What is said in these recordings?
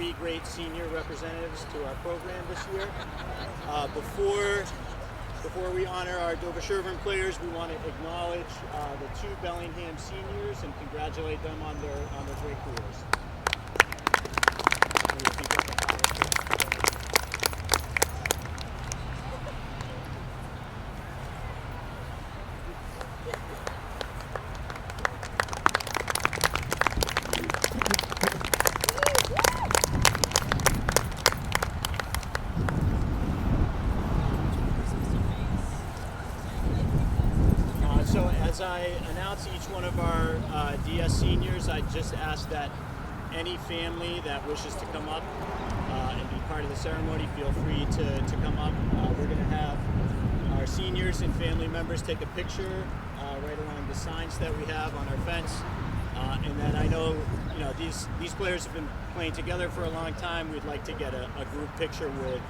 three great senior representatives to our program this year. Before we honor our Dover-Sherborn players, we want to acknowledge the two Bellingham seniors and congratulate them on their great careers. So as I announce each one of our DS seniors, I just ask that any family that wishes to come up and be part of the ceremony, feel free to come up. We're going to have our seniors and family members take a picture right along the signs that we have on our fence. And then I know, these players have been playing together for a long time. We'd like to get a group picture with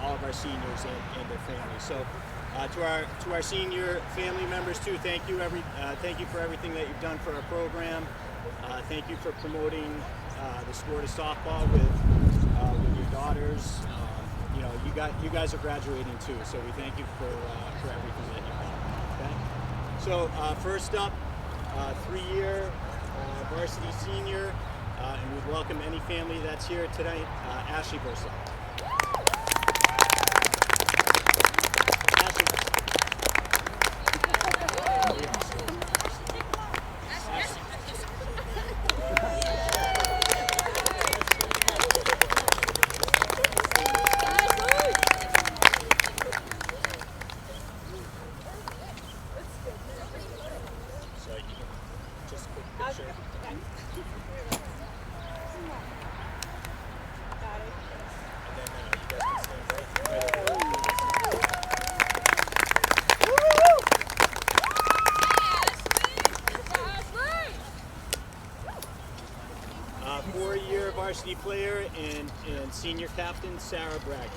all of our seniors and their families. So. To our senior family members too, thank you for everything that you've done for our program. Thank you for promoting the sport of softball with your daughters. You guys are graduating too, so we thank you for everything that you've done. Okay? So first up, 3-year varsity senior, and we welcome any family that's here tonight. Ashley Bursell. Four-year varsity player and senior captain, Sarah Bragger.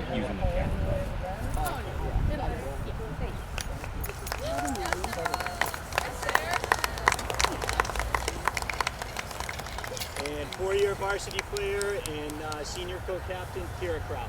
We're using the camera. And 4-year varsity player and senior co-captain, Kira Crowley.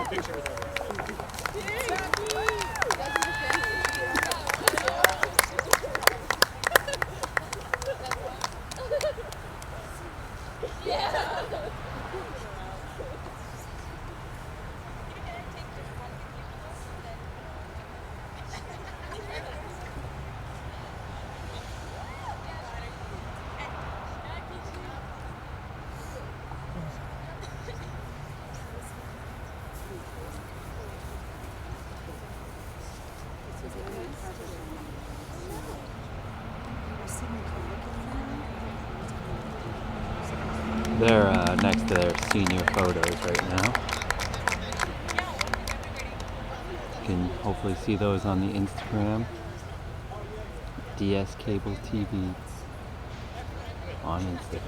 Picture with They're next to their senior photos right now. You can hopefully see those on the Instagram. DS Cable TV on Instagram.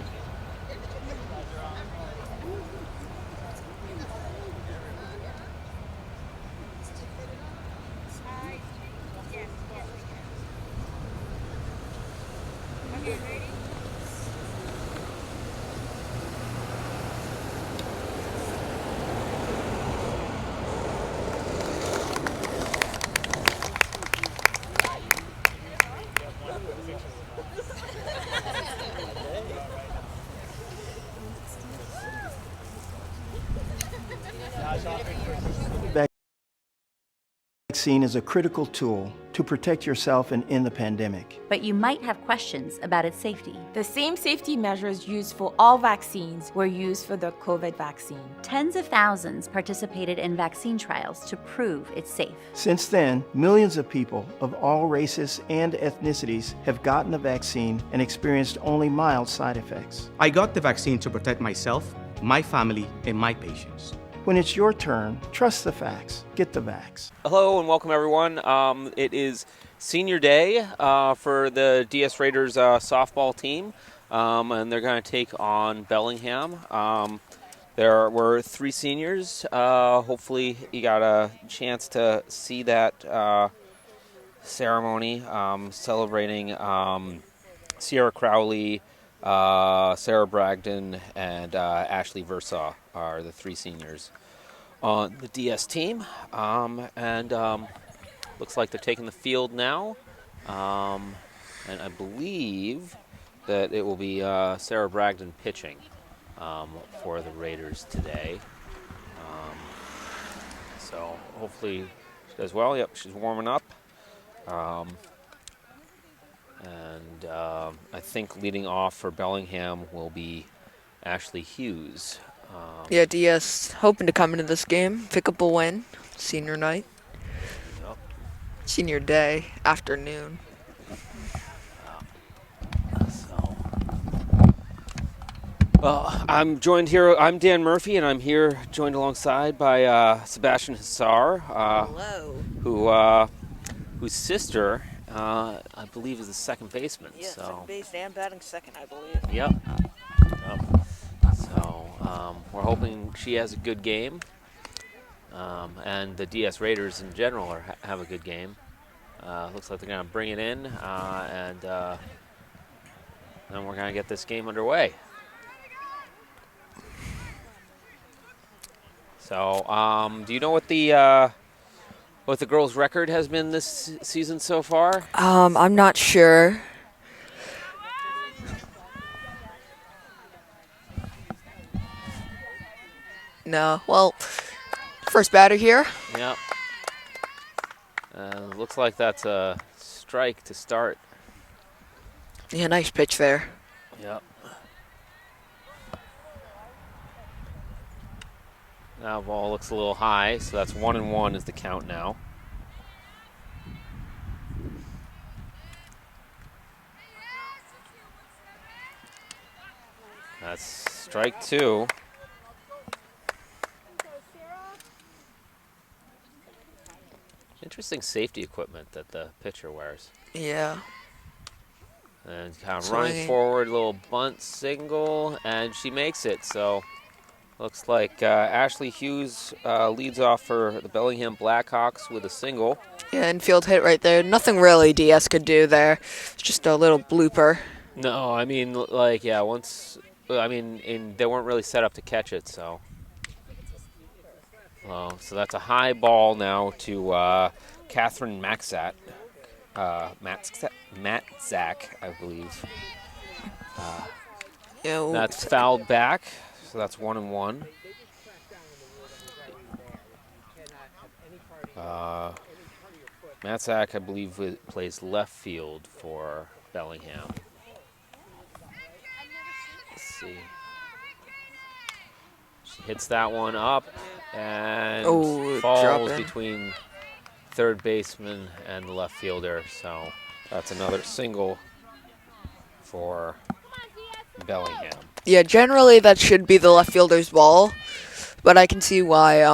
Vaccine is a critical tool to protect yourself and end the pandemic. But you might have questions about its safety. The same safety measures used for all vaccines were used for the COVID vaccine. Tens of thousands participated in vaccine trials to prove it's safe. Since then, millions of people of all races and ethnicities have gotten the vaccine and experienced only mild side effects. I got the vaccine to protect myself, my family, and my patients. When it's your turn, trust the facts. Get the vax. Hello and welcome everyone. It is senior day for the DS Raiders softball team, and they're going to take on Bellingham. There were 3 seniors. Hopefully you got a chance to see that ceremony celebrating Sierra Crowley, Sarah Bragdon, and Ashley Versaw are the 3 seniors on the DS team, and looks like they're taking the field now, and I believe that it will be Sarah Bragdon pitching for the Raiders today. So hopefully she does well. Yep, she's warming up. And I think leading off for Bellingham will be Ashley Hughes. Yeah, DS hoping to come into this game, pick up a win, senior night. Yep. Senior day, afternoon. I'm joined here, I'm Dan Murphy, and I'm here joined alongside by Sebastian Hassar, Hello. whose sister, I believe, is the second baseman. Yeah, so. second base and batting second, I believe. Yep. So we're hoping she has a good game, and the DS Raiders in general have a good game. Looks like they're going to bring it in, and then we're going to get this game underway. So, do you know what the girls' record has been this season so far? I'm not sure. No. Well, first batter here. Yep. Looks like that's a strike to start. Yeah, nice pitch there. Yep. Now ball looks a little high, so that's 1-1 is the count now. That's strike 2. Interesting safety equipment that the pitcher wears. Yeah. And kind of Swinging. running forward, little bunt single, and she makes it. So looks like Ashley Hughes leads off for the Bellingham Blackhawks with a single. Yeah, infield hit right there. Nothing really DS could do there. It's just a little blooper. No, I mean, like, yeah, they weren't really set up to catch it, so. So that's a high ball now to Catherine Matzak, I believe. Yeah, That's fouled back, so that's 1-1. Matzak, I believe, plays left field for Bellingham. Let's see. She hits that one up and falls between third baseman and the left fielder. So that's another single for Bellingham. Yeah, generally that should be the left fielder's ball, but I can see why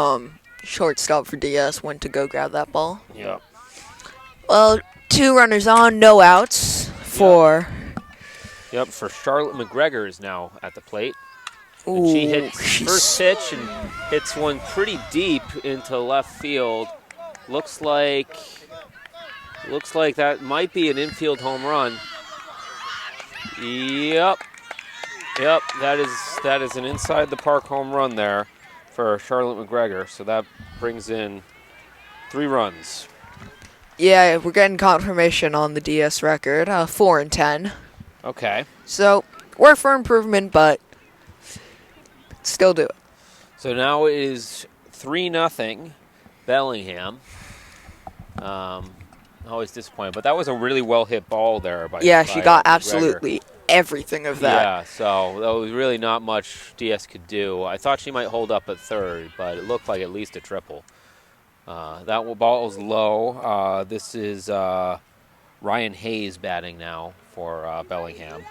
shortstop for DS went to go grab that ball. Yep. Well, 2 runners on, no outs for... Yep, for Charlotte McGregor is now at the plate. And Ooh, she hits first pitch and hits one pretty deep into left field. Looks like that might be an infield home run. Yep, that is an inside the park home run there for Charlotte McGregor. So that brings in 3 runs. Yeah, we're getting confirmation on the DS record, 4-10. Okay. So, work for improvement, but still do it. So now it is 3-0 Bellingham. always disappointed. But that was a really well hit ball there by Yeah, she got McGregor. absolutely everything of that. Yeah, so there was really not much DS could do. I thought she might hold up at third, but it looked like at least a triple. That ball was low. This is Ryan Hayes batting now for Bellingham.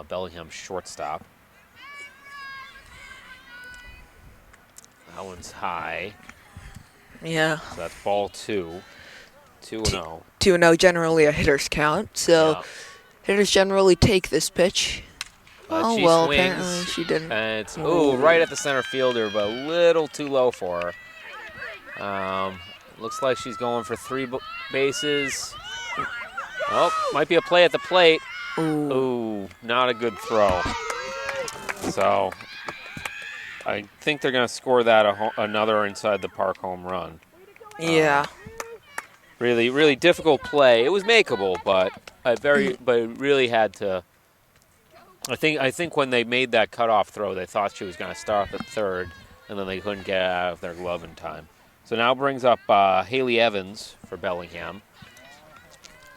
Bellingham's shortstop. That one's high. Yeah. So that's ball 2. 2-0. 2-0, generally a hitter's count. So Yeah. hitters generally take this pitch. But she well, swings, apparently she didn't. And it's right at the center fielder, but a little too low for her. Looks like she's going for 3 bases. Oh, might be a play at the plate. Ooh, not a good throw. So I think they're going to score that another inside the park home run. Yeah. Really, really difficult play. It was makeable, but but it really had to. I think when they made that cutoff throw, they thought she was going to start at third, and then they couldn't get it out of their glove in time. So now brings up Haley Evans for Bellingham.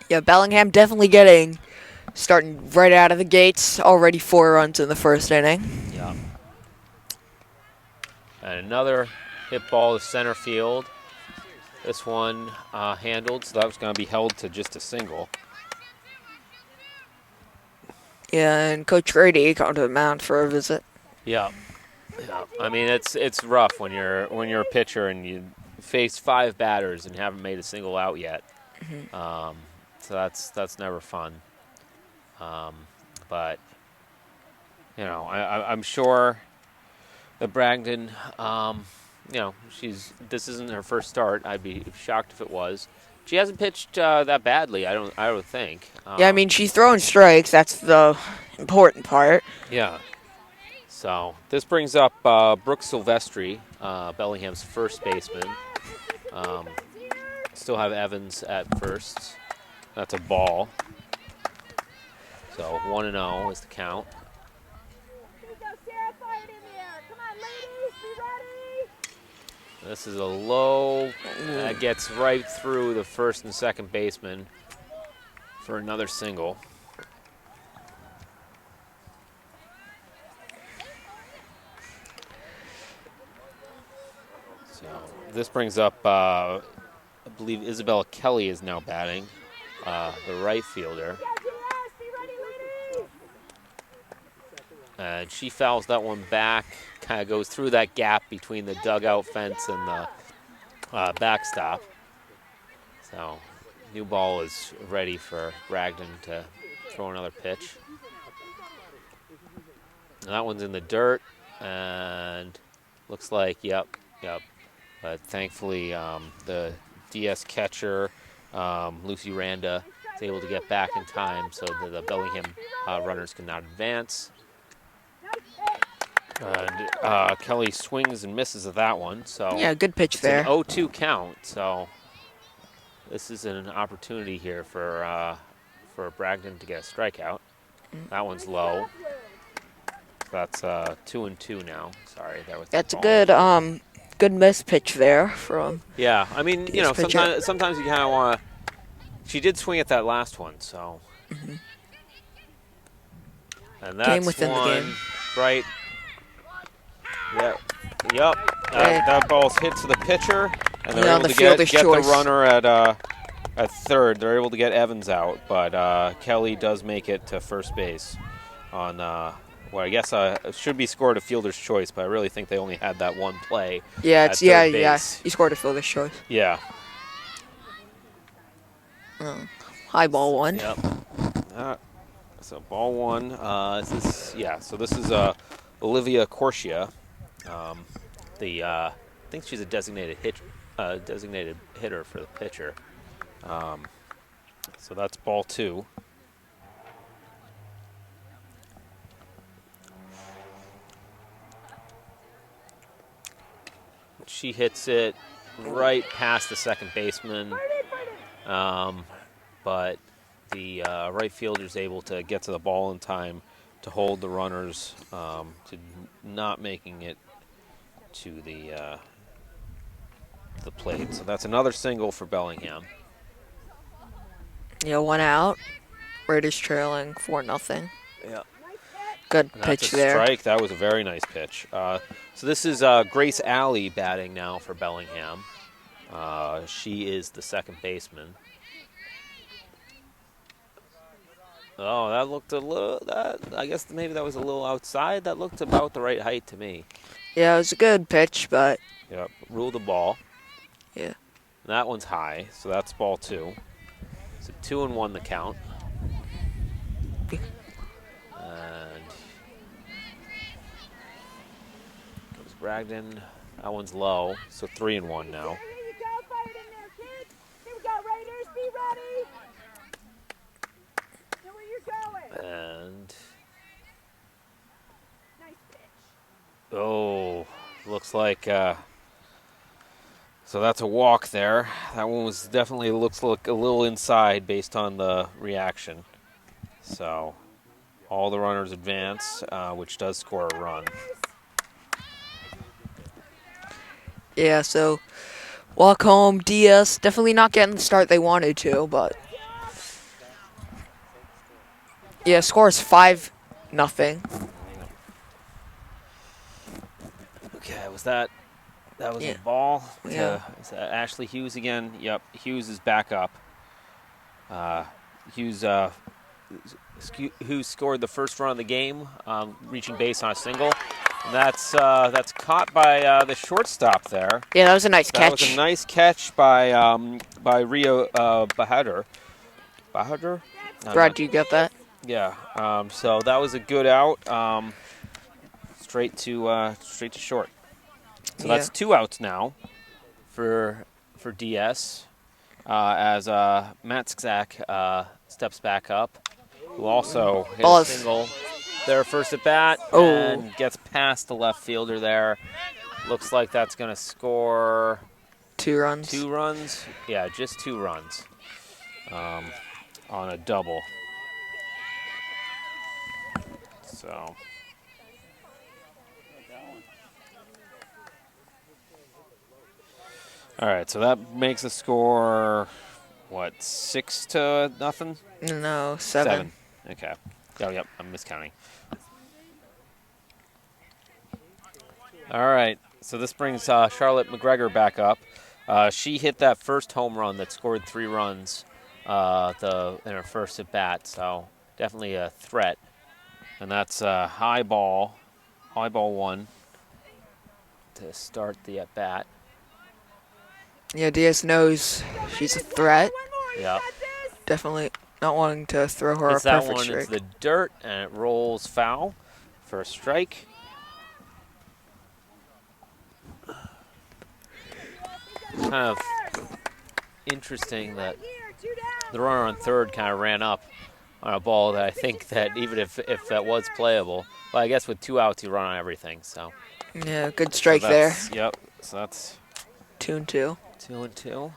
Yeah, Bellingham definitely starting right out of the gates. Already 4 runs in the first inning. Yeah. And another hit ball to center field. This one handled, so that was going to be held to just a single. Yeah, and Coach Grady got to the mound for a visit. Yeah. I mean, it's rough when you're a pitcher and you face 5 batters and haven't made a single out yet. So that's never fun. But I'm sure that Bragdon, this isn't her first start. I'd be shocked if it was. She hasn't pitched that badly. I don't think. Yeah, I mean she's throwing strikes. That's the important part. Yeah. So this brings up Brooke Silvestri, Bellingham's first baseman. Still have Evans at first. That's a ball. So 1-0 is the count. This is a low that gets right through the first and second baseman for another single. So this brings up, I believe Isabella Kelly is now batting, the right fielder. And she fouls that one back, kind of goes through that gap between the dugout fence and the backstop. So new ball is ready for Bragdon to throw another pitch. And that one's in the dirt, and looks like, yep. But thankfully, the DS catcher, Lucy Randa, is able to get back in time so that the Bellingham runners can not advance. And Kelly swings and misses at that one. So yeah, good pitch there. It's an 0-2 count. So this is an opportunity here for Bragdon to get a strikeout. That one's low. That's 2-2 now. Sorry, that was. That's a good miss pitch there from. Yeah, I mean, sometimes you kind of want to. She did swing at that last one, so. And that's Game within the game. Right. Yep. That ball's hit to the pitcher, and they're able to get the runner at third. They're able to get Evans out, but Kelly does make it to first base on I guess should be scored a fielder's choice, but I really think they only had that one play. Yeah, at third base. You scored a fielder's choice. Yeah. High ball 1. Yep. So ball 1. So this is Olivia Corsia. I think she's a designated hitter for the pitcher. So that's ball 2. She hits it right past the second baseman, but the right fielder is able to get to the ball in time to hold the runners to not making it to the plate. So that's another single for Bellingham. Yeah, 1 out. Raiders trailing 4-0. Yeah. Good And pitch that's a there. strike. That was a very nice pitch. So this is Grace Alley batting now for Bellingham. She is the second baseman. Oh, that looked a little. I guess maybe that was a little outside. That looked about the right height to me. Yeah, it was a good pitch, but Yep. Rule the ball. yeah. And that one's high, so that's ball 2. So 2-1 the count. And comes Bragdon. That one's low, so 3-1 now. Here you go, fire it in there, kids. Here we go, Raiders, be ready. Know where you're going. And Nice pitch. oh, looks like so that's a walk there. That one was definitely looks like a little inside based on the reaction. So all the runners advance, which does score a run. Yeah, so walk home, DS. Definitely not getting the start they wanted to, but yeah, score is 5-0. Okay, was that was Yeah. a ball to Yeah. is that Ashley Hughes again? Yep, Hughes is back up. Hughes who scored the first run of the game, reaching base on a single. And that's caught by the shortstop there. Yeah, that was a nice That catch. was a nice catch by Rio Bahadur. Bahadur? Brad, do you get that? Yeah. So that was a good out. Straight to short. So that's 2 outs now for DS as Matt Skzak steps back up, who also hit Ball a is- single there first at bat Oh. and gets past the left fielder there. Looks like that's going to score 2 runs. 2 runs. Yeah, just 2 runs on a double. So. All right, so that makes the score, what, 6-0? No, 7. Okay. Oh, yep, I'm miscounting. All right, so this brings Charlotte McGregor back up. She hit that first home run that scored 3 runs in her first at bat, so definitely a threat. And that's high ball 1 to start the at bat. Yeah, DS knows she's a threat. Yeah. Definitely not wanting to throw her It's a that perfect one strike. into the dirt, and it rolls foul for a strike. Kind of interesting that the runner on third kind of ran up on a ball that I think that even if that was playable, well, I guess with 2 outs you run on everything. So Yeah, good strike there. Yep. So that's 2-2. 2-2.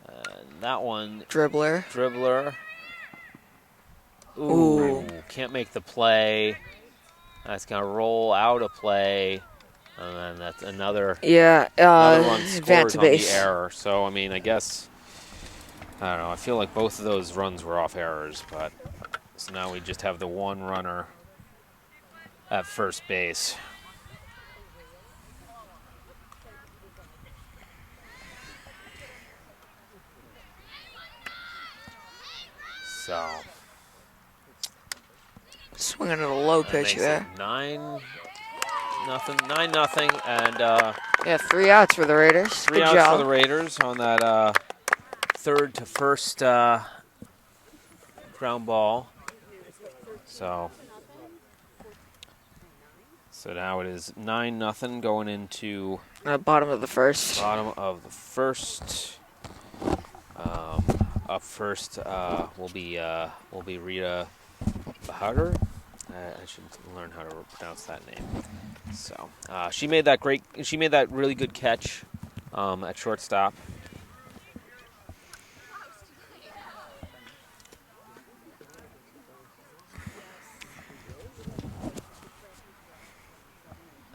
And that one, dribbler. Ooh, can't make the play. That's gonna roll out of play, and then that's another. Yeah, another run advance scores on the base. error. So I mean, I guess I don't know. I feel like both of those runs were off errors, but so now we just have the one runner at first base. So Swinging at a low that pitch makes there. it 9-0, and Yeah, 3 outs for the Raiders. 3 Good outs job. for the Raiders on that third to first ground ball. So now it is 9-0 going into Bottom of the first. bottom of the first. Up first will be Rita Bahadur. I should learn how to pronounce that name. So she made that really good catch at shortstop.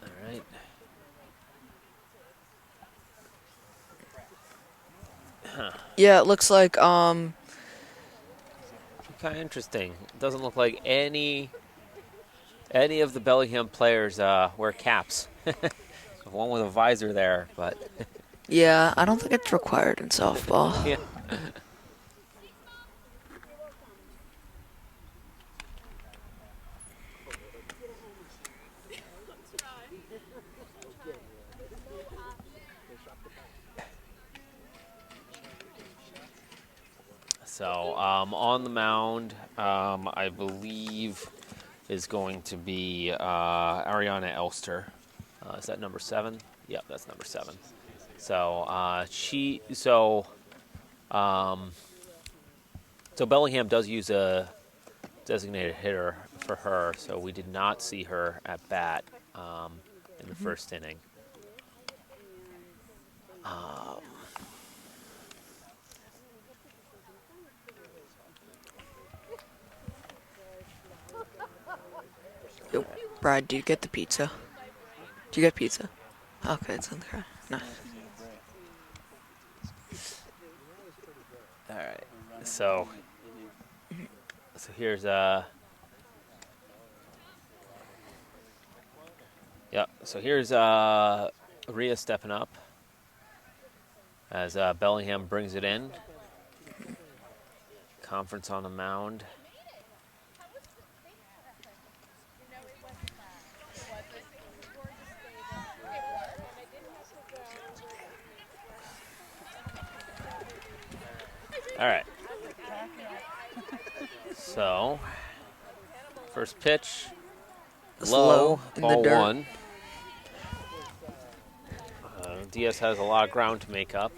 All right. Yeah, it looks like Kind of interesting. It doesn't look like any of the Bellingham players wear caps. One with a visor there, but yeah, I don't think it's required in softball. yeah. So on the mound, I believe is going to be Ariana Elster. Is that number 7? Yep, that's number 7. So so Bellingham does use a designated hitter for her, so we did not see her at bat in the first inning. Yo, Brad, do you get the pizza? Do you get pizza? Okay, it's in the car. Nice. All right. So here's yeah. So here's Rhea stepping up as Bellingham brings it in. Conference on the mound. All right. So, first pitch, It's low, in ball the dirt. 1. Diaz has a lot of ground to make up.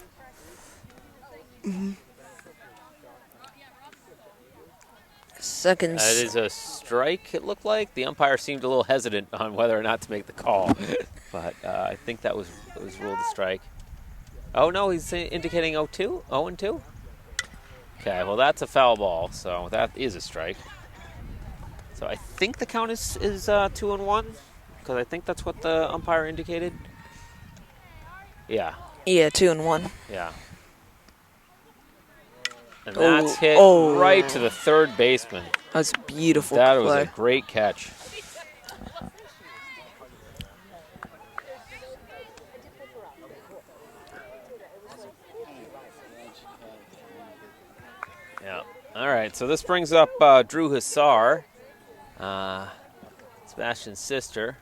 Second. That is a strike, it looked like. The umpire seemed a little hesitant on whether or not to make the call, but I think that was ruled a strike. Oh, no, he's indicating 0-2? 0-2? Okay, well, that's a foul ball, so that is a strike. So I think the count is 2-1, because I think that's what the umpire indicated. Yeah. Yeah, 2-1. Yeah. And that's hit right to the third baseman. That's a beautiful That play. was a great catch. Yeah. All right, so this brings up Drew Hassar, Sebastian's sister,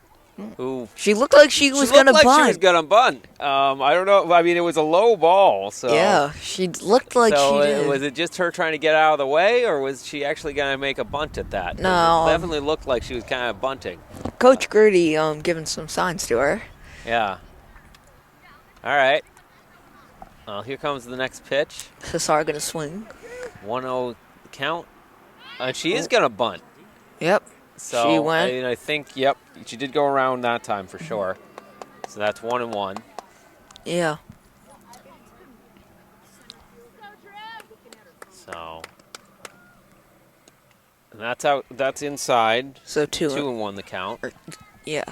who She looked like she was looked gonna like bunt. she was gonna bunt. I don't know. I mean, it was a low ball, so Yeah, she looked like so she did. was it just her trying to get out of the way, or was she actually gonna make a bunt at that? 'Cause No. it definitely looked like she was kind of bunting. Coach Gertie giving some signs to her. Yeah. All right. Well, here comes the next pitch. Hassar gonna swing. 1-0 count. She is gonna bunt. Yep. So She went. I think, yep, she did go around that time for sure. So that's 1-1. Yeah. So and that's out. That's inside. So 2-1 the count. Yeah.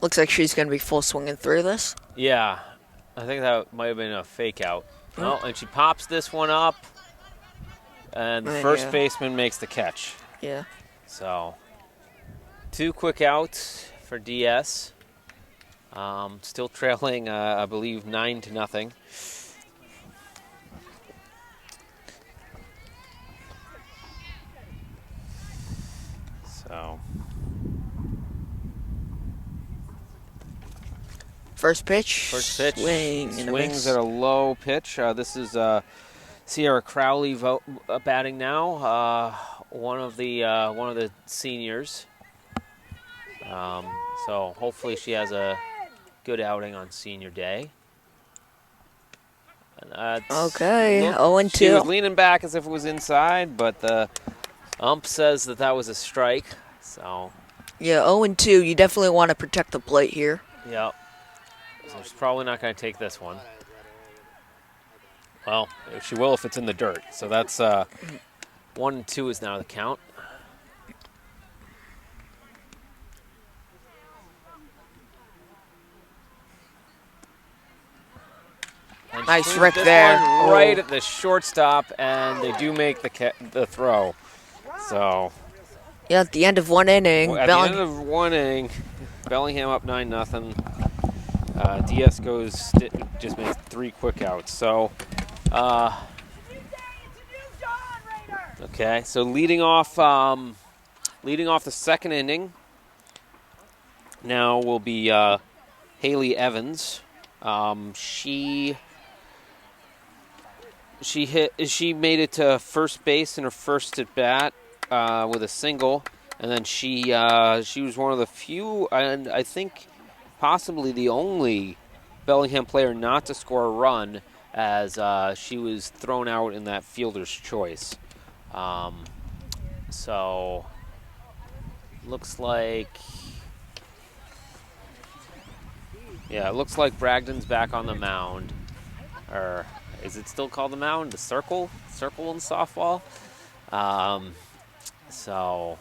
Looks like she's gonna be full swinging through this. Yeah, I think that might have been a fake out. Oh, and she pops this one up, and the first baseman makes the catch. Yeah. So 2 quick outs for DS. Still trailing, I believe, 9-0. So First pitch. first pitch Swing and a swings miss. at a low pitch. This is Sierra Crowley batting now. One of the seniors. So hopefully she has a good outing on senior day. And Okay, look, 0-2. She was leaning back as if it was inside, but the ump says that was a strike. So Yeah, 0-2. You definitely want to protect the plate here. yeah. So she's probably not going to take this one. Well, she will if it's in the dirt. So that's 1-2 is now the count. Nice swings rip this there. one right Oh. at the shortstop, and they do make the throw. So Yeah, at the end of one inning, at the end of one inning, Bellingham up 9-0. DS just makes 3 quick outs. So, okay. So leading off the second inning now will be Haley Evans. She made it to first base in her first at bat with a single, and then she was one of the few, and I think possibly the only Bellingham player not to score a run, as she was thrown out in that fielder's choice. So looks like. Yeah, it looks like Bragdon's back on the mound. Or is it still called the mound? The circle? Circle in softball? So,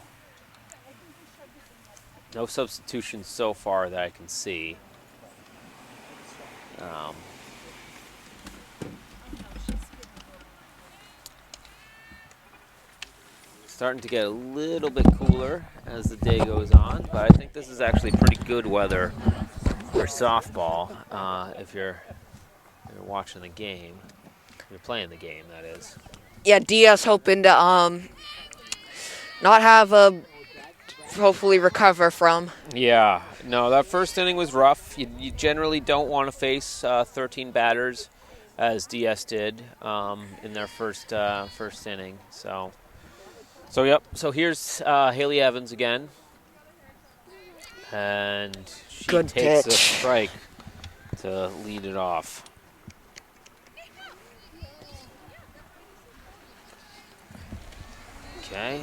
no substitutions so far that I can see. Starting to get a little bit cooler as the day goes on, but I think this is actually pretty good weather for softball if you're watching the game. You're playing the game, that is. Yeah, DS hoping to not have hopefully recover from. Yeah, no, that first inning was rough. You generally don't want to face 13 batters, as DS did in their first inning. So yep. So here's Haley Evans again, and she Good takes pitch. a strike to lead it off. Okay.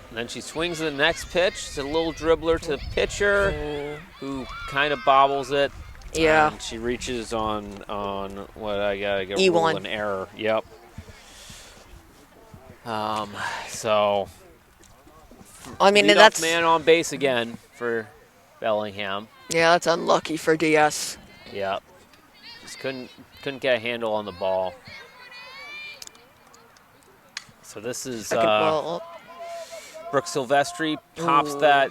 And then she swings the next pitch. It's a little dribbler to the pitcher, who kind of bobbles it. Yeah. And she reaches on what I gotta get E1. rule an error. Yep. So. I mean, leadoff that's man on base again for Bellingham. Yeah, that's unlucky for DS. Yep. Just couldn't get a handle on the ball. So this is Second ball up. Brooke Silvestri pops that,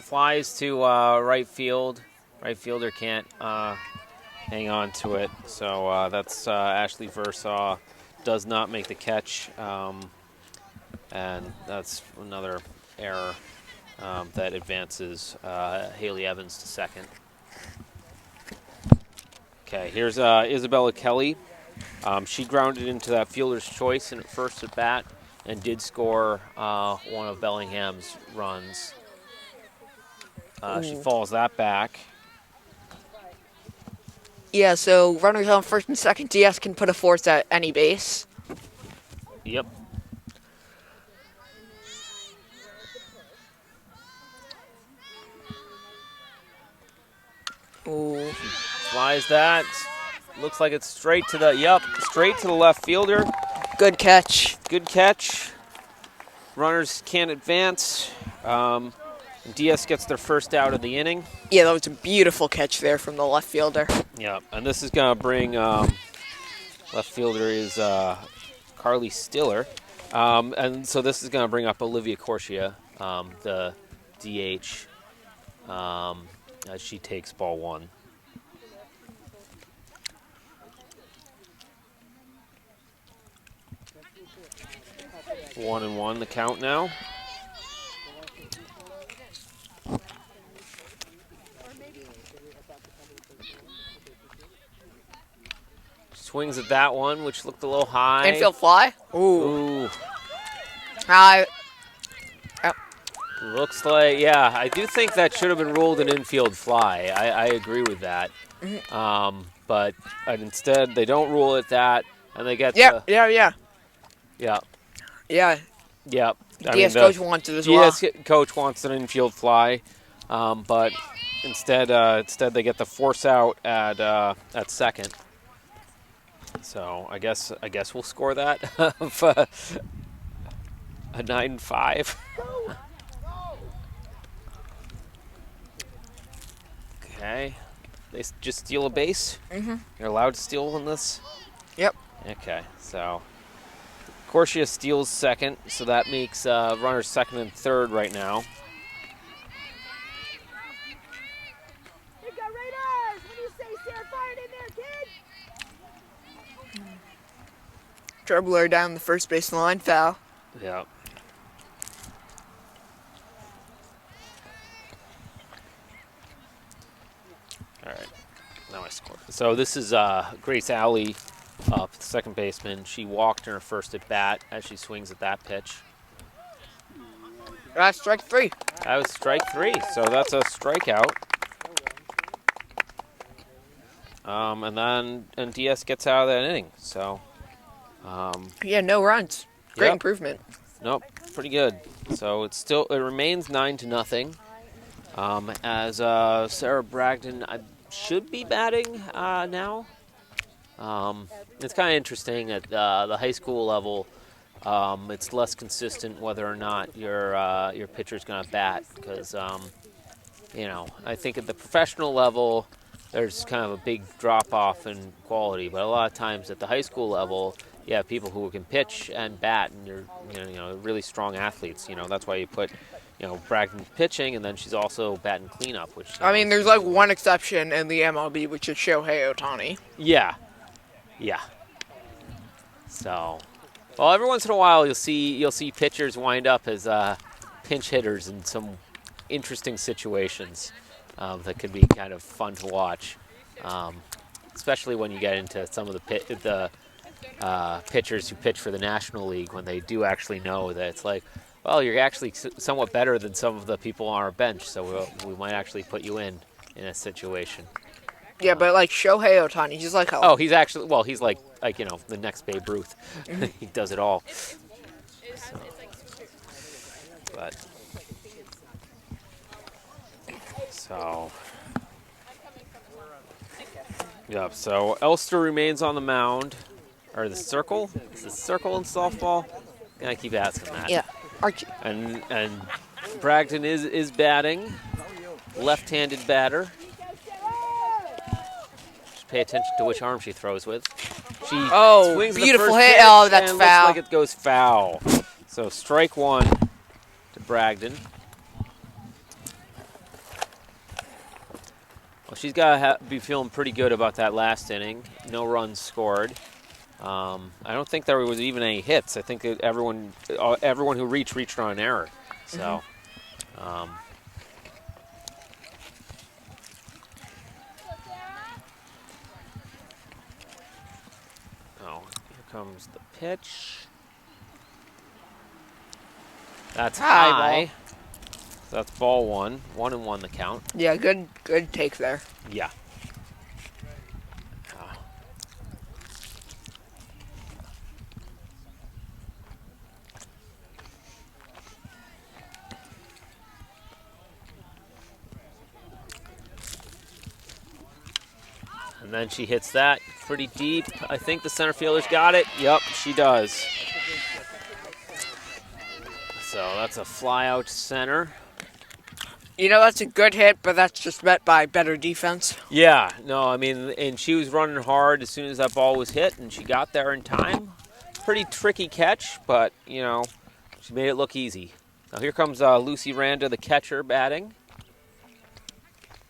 flies to right field. Right fielder can't hang on to it. So that's Ashley Versaw does not make the catch. And that's another error that advances Haley Evans to second. Okay, here's Isabella Kelly. She grounded into that fielder's choice in her first at bat and did score one of Bellingham's runs. She falls that back. Yeah, so runners on first and second, DS can put a force at any base. Yep. Ooh. Flies that. Looks like it's straight to the left fielder. Good catch. Good catch. Runners can't advance. DS gets their first out of the inning. Yeah, that was a beautiful catch there from the left fielder. Yeah, and this is going to bring left fielder is Carly Stiller. And so this is going to bring up Olivia Corsia, the DH, as she takes ball one. One and one, the count now. Swings at that one, which looked a little high. Infield fly. Ooh. High. Looks like, yeah, I do think that should have been ruled an infield fly. I agree with that. But instead, they don't rule it that, and they get Yeah. DS coach wants it as well. DS coach wants an infield fly, but instead they get the force out at second. So I guess we'll score that of a 9-5. Okay. They just steal a base? Mm-hmm. You're allowed to steal in this? Yep. Okay, so Corsia steals second, so that makes runners second and third right now. Here you go, Raiders! When you say Sarah, fire it in there, kid! Dribbler down the first base line, foul. Yeah. All right, now I score. So this is Grace Alley, second baseman. She walked in her first at bat as she swings at that pitch. That's strike 3. That was strike 3, so that's a strikeout. And DS gets out of that inning. So, Yeah, no runs. Great Yep. improvement. nope, pretty good. So it remains 9-0. As Sarah Bragdon should be batting now. It's kind of interesting at the high school level. It's less consistent whether or not your pitcher's going to bat because I think at the professional level there's kind of a big drop off in quality, but a lot of times at the high school level you have people who can pitch and bat, and you're really strong athletes. That's why you put Bragdon pitching, and then she's also batting cleanup, which I mean, there's like one exception in the MLB, which is Shohei Ohtani. Yeah. So, well, every once in a while you'll see pitchers wind up as pinch hitters in some interesting situations that could be kind of fun to watch, especially when you get into some of the pitchers who pitch for the National League, when they do actually know that it's like, well, you're actually somewhat better than some of the people on our bench, so we might actually put you in a situation. Yeah, but like Shohei Ohtani, he's like He's like the next Babe Ruth. He does it all. So Elster remains on the mound, or the circle. Is the circle in softball? I keep asking that. Yeah, Archie. And Bragdon is batting, left-handed batter. Just pay attention to which arm she throws with. She swings beautiful the first hit. pitch, Oh, that's and foul. looks like it goes foul. So strike 1 to Bragdon. Well, she's got to be feeling pretty good about that last inning. No runs scored. I don't think there was even any hits. I think that everyone who reached on an error. So, here comes the pitch. That's high. So that's ball 1. 1-1 the count. Yeah, good take there. Yeah. And then she hits that pretty deep. I think the center fielder's got it. Yep, she does. So that's a fly out center. That's a good hit, but that's just met by better defense. Yeah, no, I mean, and she was running hard as soon as that ball was hit, and she got there in time. Pretty tricky catch, but, she made it look easy. Now here comes Lucy Randa, the catcher, batting.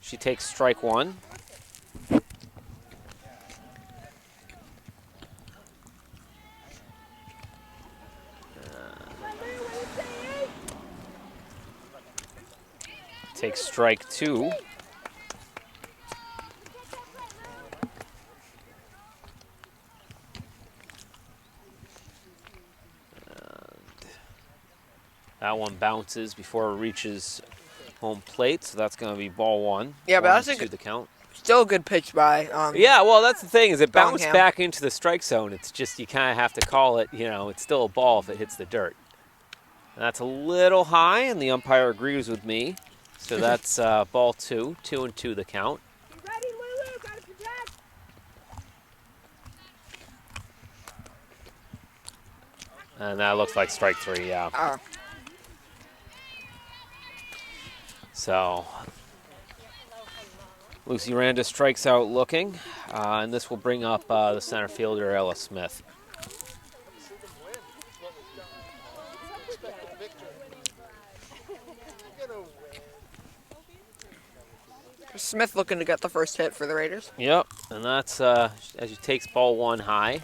She takes strike 1. Takes strike 2. That one bounces before it reaches home plate, so that's going to be ball 1. Yeah, but that's the count. Still a good pitch by. Yeah, well, that's the thing, is it bounced Bellingham. back into the strike zone. It's just you kind of have to call it, it's still a ball if it hits the dirt. And that's a little high, and the umpire agrees with me. So that's ball 2. 2-2 the count. Ready, Lulu, gotta protect. And that looks like strike 3, yeah. So Lucy Randa strikes out looking, and this will bring up the center fielder, Ella Smith. Smith looking to get the first hit for the Raiders. Yep, and that's as she takes ball 1 high.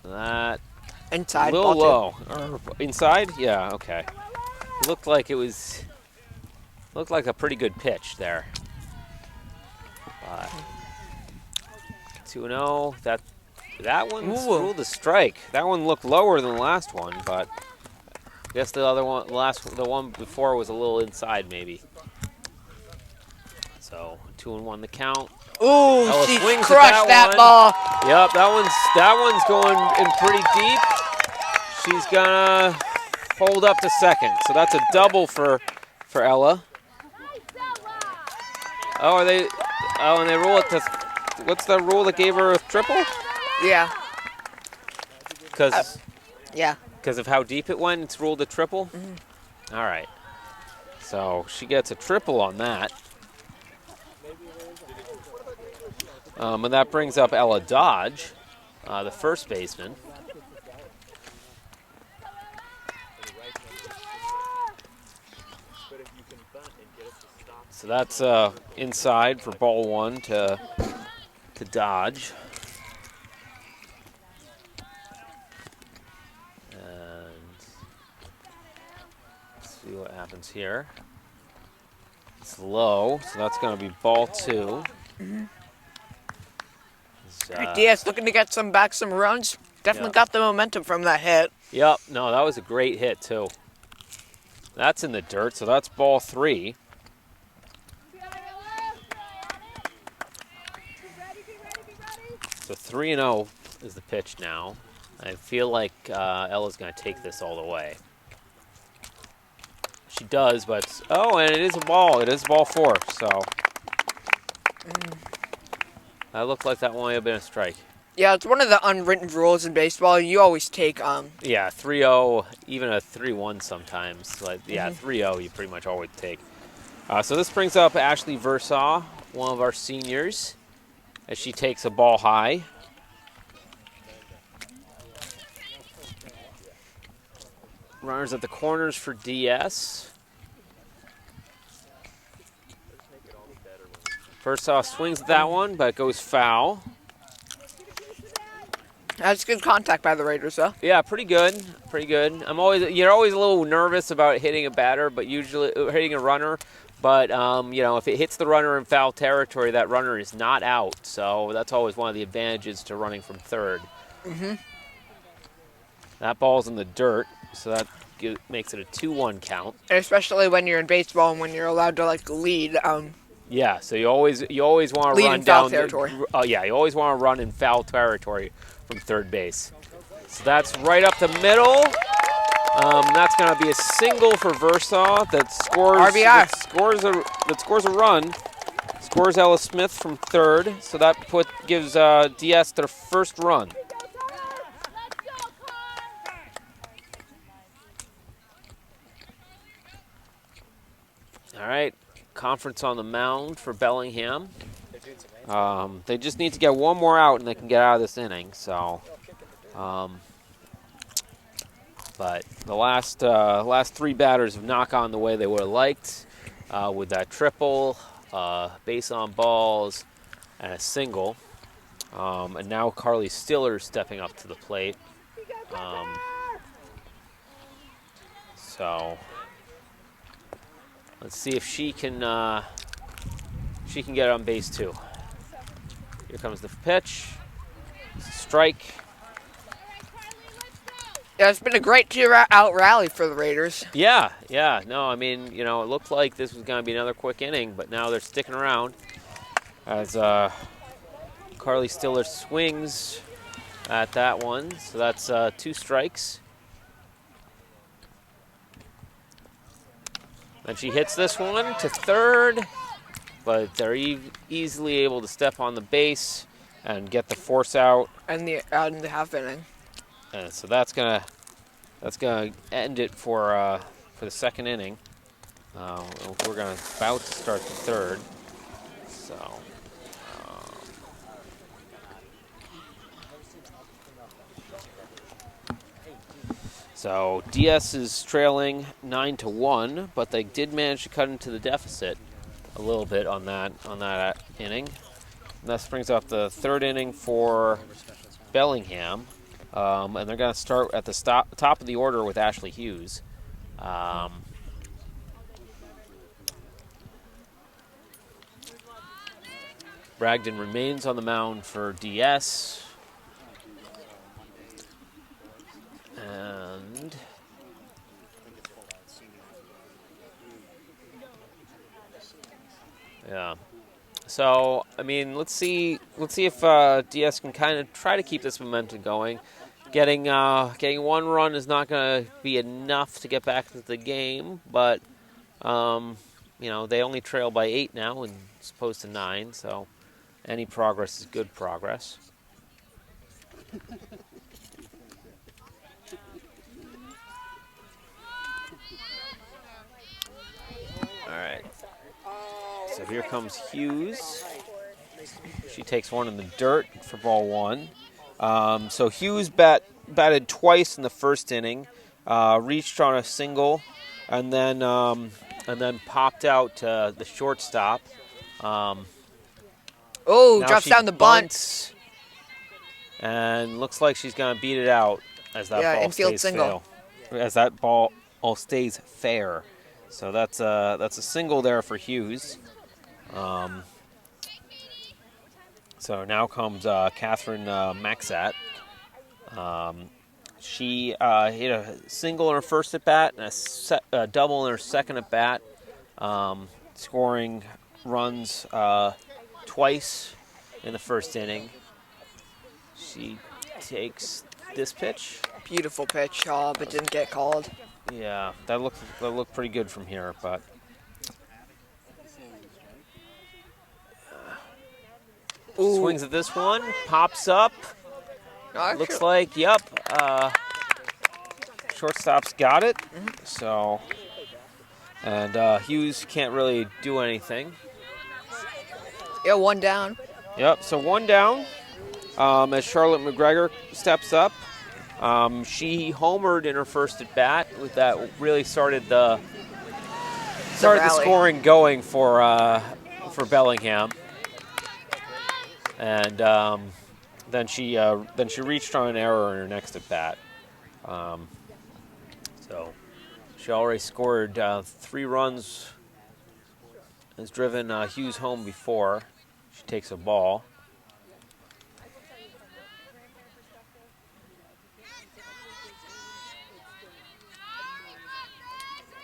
That Inside, a little ball low. Inside? Yeah, okay. Looked like a pretty good pitch there. But 2-0. That one's ruled a strike. That one looked lower than the last one, but I guess the other one, the one before was a little inside maybe. So 2-1 the count. Ooh, Ella she swings at crushed that one. ball. Yep, that one's going in pretty deep. She's gonna hold up to second, so that's a double for Ella. Oh, and they rule it to. What's the rule that gave her a triple? Yeah. Because of how deep it went, it's ruled a triple. All right. So she gets a triple on that. And that brings up Ella Dodge, the first baseman. So that's inside for ball 1 to Dodge. And let's see what happens here. It's low, so that's going to be ball 2. Diaz looking to get some runs. Definitely got the momentum from that hit. Yep, no, that was a great hit too. That's in the dirt, so that's ball 3. So 3-0 is the pitch now. I feel like Ella's going to take this all the way. She does, but and it is a ball. It is ball 4, so that looked like that might have been a strike. Yeah, it's one of the unwritten rules in baseball. You always take Yeah, 3-0, even a 3-1 sometimes. Like 3-0 you pretty much always take. So this brings up Ashley Versaw, one of our seniors, as she takes a ball high. Runners at the corners for DS. Versaw swings at that one, but it goes foul. That's good contact by the Raiders, though. Yeah, pretty good. Pretty good. You're always a little nervous about hitting a batter, but usually hitting a runner. But if it hits the runner in foul territory, that runner is not out. So that's always one of the advantages to running from third. That ball's in the dirt, so that makes it a 2-1 count. And especially when you're in baseball and when you're allowed to lead. Yeah, so you always want to run in foul down territory. You always want to run in foul territory from third base. So that's right up the middle. That's going to be a single for Versaw that scores RBI. That scores a run. Scores Ella Smith from third. So that gives DS their first run. All right, conference on the mound for Bellingham. They just need to get one more out and they can get out of this inning. So, but the last 3 batters have not gone the way they would have liked with that triple, base on balls, and a single. And now Carly Stiller stepping up to the plate. So let's see if she can get on base too. Here comes the pitch. Strike. Yeah, it's been a great 2-out rally for the Raiders. Yeah. No, I mean, it looked like this was going to be another quick inning, but now they're sticking around as Carly Stiller swings at that one. So that's 2 strikes. Then she hits this one to third, but they're easily able to step on the base and get the force out. And the half inning. So that's going to That's going to end it for the second inning. We're going to about to start the third. So DS is trailing 9-1, but they did manage to cut into the deficit a little bit on that inning. And that brings up the third inning for Bellingham, and they're going to start at the top of the order with Ashley Hughes. Bragdon remains on the mound for DS. And yeah. So, I mean, let's see if DS can kind of try to keep this momentum going. Getting one run is not going to be enough to get back into the game, but they only trail by 8 now, and as opposed to 9. So, any progress is good progress. All right. So here comes Hughes. She takes one in the dirt for ball 1. So Hughes batted twice in the first inning, reached on a single, and then popped out to the shortstop. Drops down the bunt. And looks like she's going to beat it out as that ball infield stays single. As that ball all stays fair. So that's a single there for Hughes. So now comes Catherine Maxat. She hit a single in her first at bat and a double in her second at bat, scoring runs twice in the first inning. She takes this pitch. Beautiful pitch, but didn't get called. Yeah, that looked pretty good from here, but swings at this one, pops up. Looks like, shortstop's got it. So, and Hughes can't really do anything. Yeah, 1 down. Yep, so 1 down as Charlotte McGregor steps up. She homered in her first at bat. With that, really started the scoring going for Bellingham, and then she reached on an error in her next at bat. So she already scored 3 runs. Has driven Hughes home before. She takes a ball.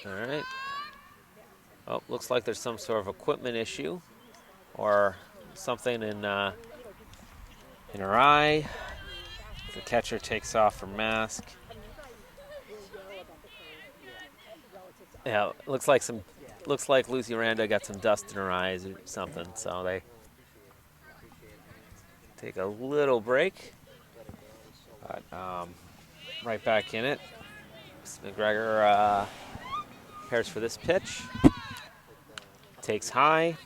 All right. Oh, looks like there's some sort of equipment issue or something in her eye. The catcher takes off her mask. Yeah, looks like Lucy Randa got some dust in her eyes or something, so they take a little break. But right back in it. McGregor prepares for this pitch. Takes high.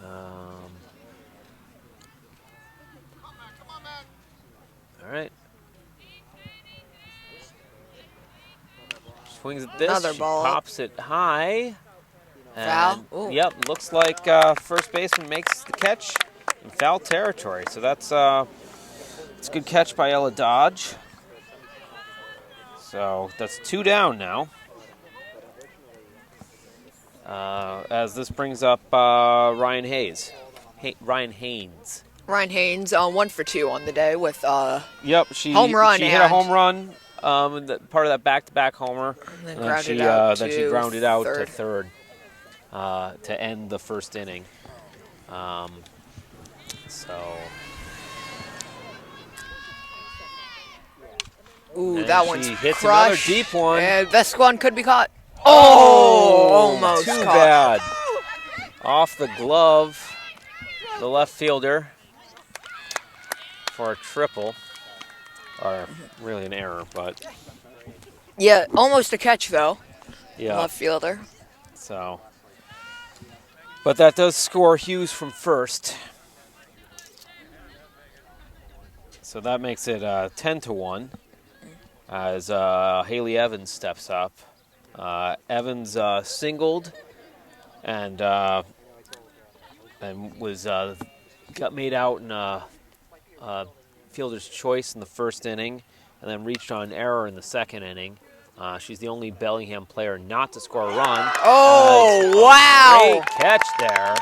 All right. Swings at this. Another ball. Pops it high. Foul? Ooh. Yep, looks like first baseman makes the catch in foul territory. So it's a good catch by Ella Dodge. So that's 2 down now. As this brings up Ryan Haynes. Ryan Haynes, 1 for 2 on the day with yep, she home run. She hit a home run, part of that back-to-back homer, and then she grounded out to third to end the first inning. Ooh, that one's hits crushed. Another deep one. And this one could be caught. Almost too caught. bad. Off the glove, the left fielder for a triple. or really an error, but Yeah, almost a catch though. yeah. Left fielder. So, but that does score Hughes from first. So that makes it 10-1 as Haley Evans steps up. Evans singled and was got made out in fielder's choice in the first inning, and then reached on error in the second inning. She's the only Bellingham player not to score a run. Oh, wow. Great catch there.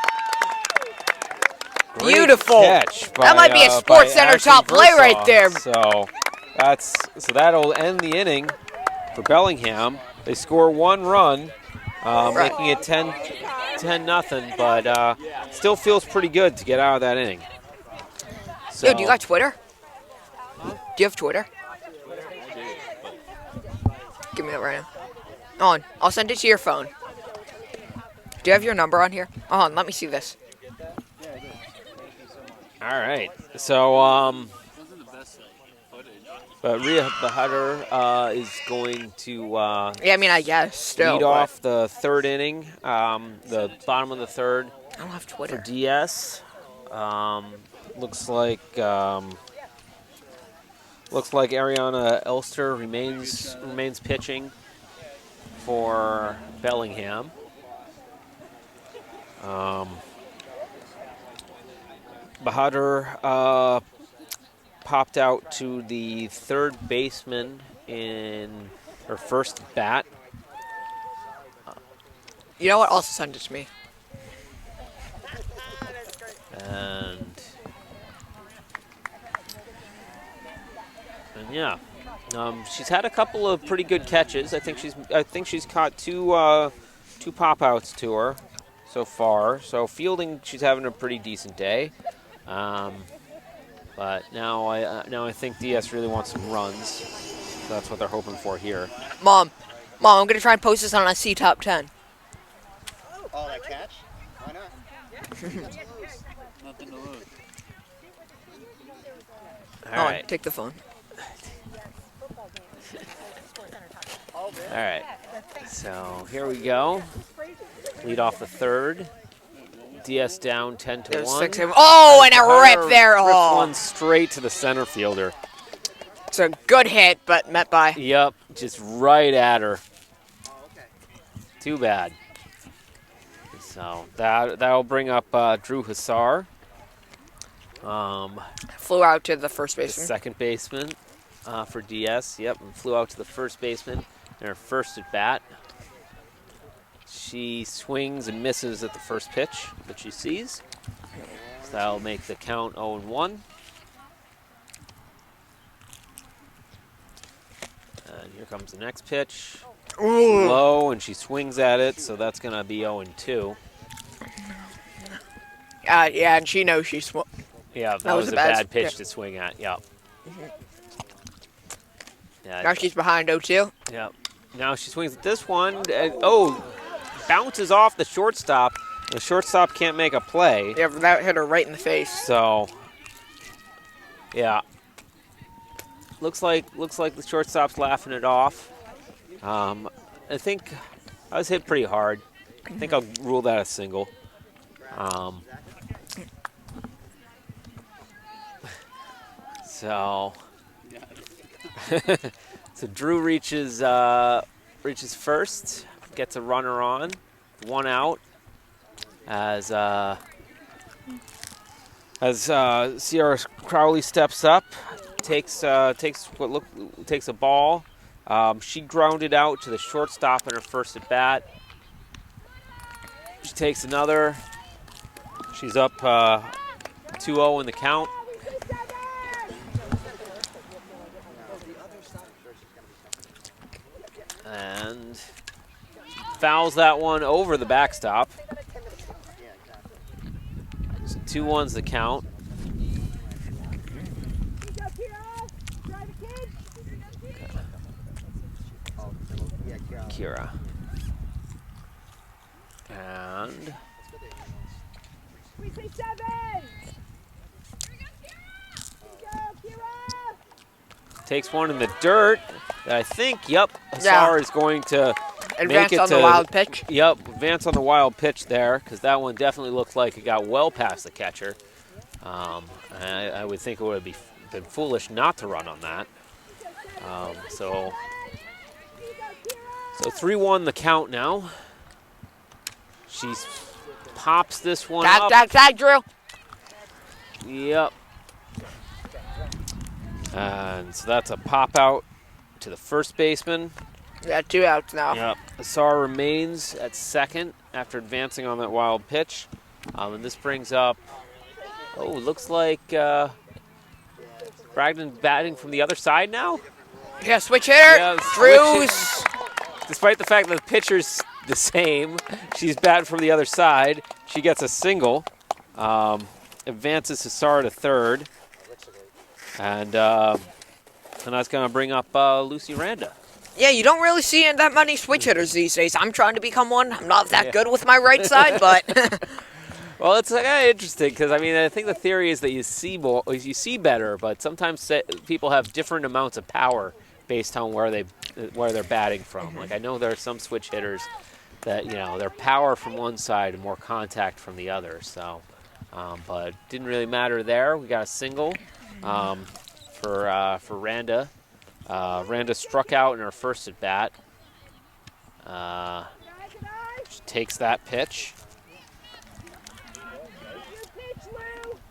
Great Beautiful. Catch by, That might be a by Sports Center Ashley top play right Versaw. there. So that'll end the inning for Bellingham. They score one run, making it 10-0, but still feels pretty good to get out of that inning. So, Yo, do you got Twitter? Do you have Twitter? Give me that right now. On. I'll send it to your phone. Do you have your number on here? On. Let me see this. all right. So, but Rhea Bahadur is going to Yeah, I mean, I guess still. lead but off the third inning, the bottom of the third I don't have for Twitter. DS. Looks like Ariana Elster remains pitching for Bellingham. Bahadur popped out to the third baseman in her first bat. You know what? Also send it to me. And yeah, she's had a couple of pretty good catches. I think she's caught two pop outs to her so far. So fielding, she's having a pretty decent day. But now I think DS really wants some runs. So that's what they're hoping for here. Mom, I'm gonna try and post this on a C top 10. Oh, that catch? Why not? Nothing to lose. All right. Take the phone. All right. So here we go. Lead off the third. DS down 10-1. Oh, and a rip there. Ripped Oh, one straight to the center fielder. it's a good hit, but met by. Yep, just right at her. Too bad. So that'll bring up Drew Hassar. Flew out to the first The baseman. second baseman for DS. Yep, and flew out to the first baseman in her first at bat. She swings and misses at the first pitch that she sees. So that'll make the count 0-1. And here comes the next pitch. Low, and she swings at it, so that's going to be 0-2. Yeah, and she knows she's. Yeah, that was a bad pitch to swing at. Yep. Yeah, Now she's behind 0-2. Yep. Now she swings at this one. Bounces off the shortstop. The shortstop can't make a play. Yeah, that hit her right in the face. So, yeah. Looks like the shortstop's laughing it off. I think I was hit pretty hard. I think I'll rule that a single. So Drew reaches first, gets a runner on, one out. As Sierra Crowley steps up, takes a ball. She grounded out to the shortstop in her first at bat. She takes another. She's up 2-0 in the count. And fouls that one over the backstop. So 2-1's the count. Kira. And We say 7. Go, Kira! takes one in the dirt. I think, yep, Yeah. Hassar is going to Advance make it on to the wild pitch. Yep, advance on the wild pitch there, because that one definitely looked like it got well past the catcher. I would think it would have been foolish not to run on that. So 3-1 the count now. She pops this one up. Tag, Drew. Yep. And so that's a pop out to the first baseman. Yeah, 2 outs now. Yep. Hassar remains at second after advancing on that wild pitch. And this brings up, looks like Bragdon batting from the other side now. Yeah, switch hitter. Yeah, Drew's. Despite the fact that the pitcher's the same, she's batting from the other side. She gets a single. Advances Hassar to third. And that's going to bring up Lucy Randa. Yeah, you don't really see that many switch hitters these days. I'm trying to become one. I'm not that good with my right side, but well, it's interesting because I think the theory is that you see better, but sometimes people have different amounts of power based on where they're batting from. Like I know there are some switch hitters that their power from one side and more contact from the other. So, but it didn't really matter there. We got a single for Randa. Randa struck out in her first at bat. She takes that pitch.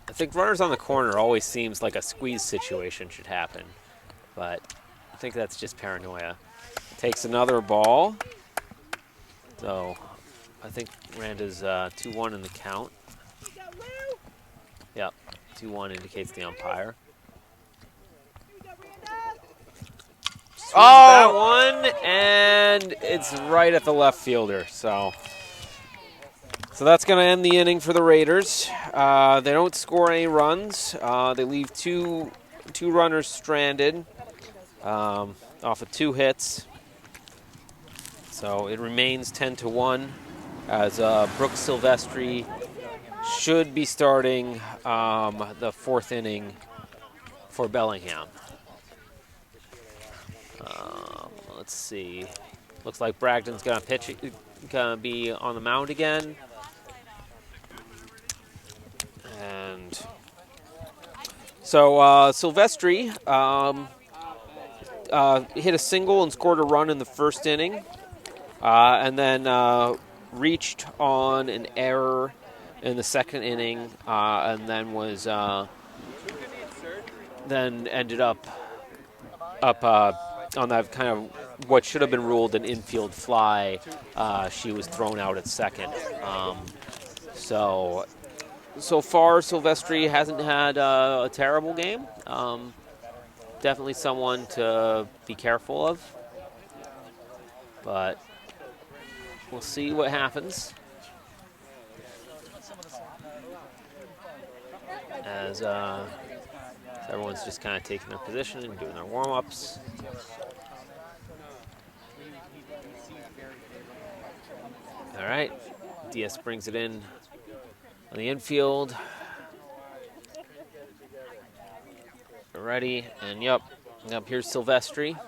I think runners on the corner always seems like a squeeze situation should happen, but I think that's just paranoia. Takes another ball. So I think Randa's 2-1 in the count. Yep, 2-1 indicates the umpire. That one, and it's right at the left fielder. So that's going to end the inning for the Raiders. They don't score any runs. They leave two runners stranded off of 2 hits. So it remains 10-1 as Brooke Silvestri should be starting the 4th inning for Bellingham. Let's see. Looks like Bragdon's gonna be on the mound again. And so Silvestri hit a single and scored a run in the first inning, and then reached on an error in the second inning, and then was then ended up on that kind of what should have been ruled an infield fly. She was thrown out at second. So far, Silvestri hasn't had a terrible game. Definitely someone to be careful of. But we'll see what happens. As everyone's just kind of taking their position and doing their warm-ups. All right, DS brings it in on the infield. Ready, and yep, here's Silvestri.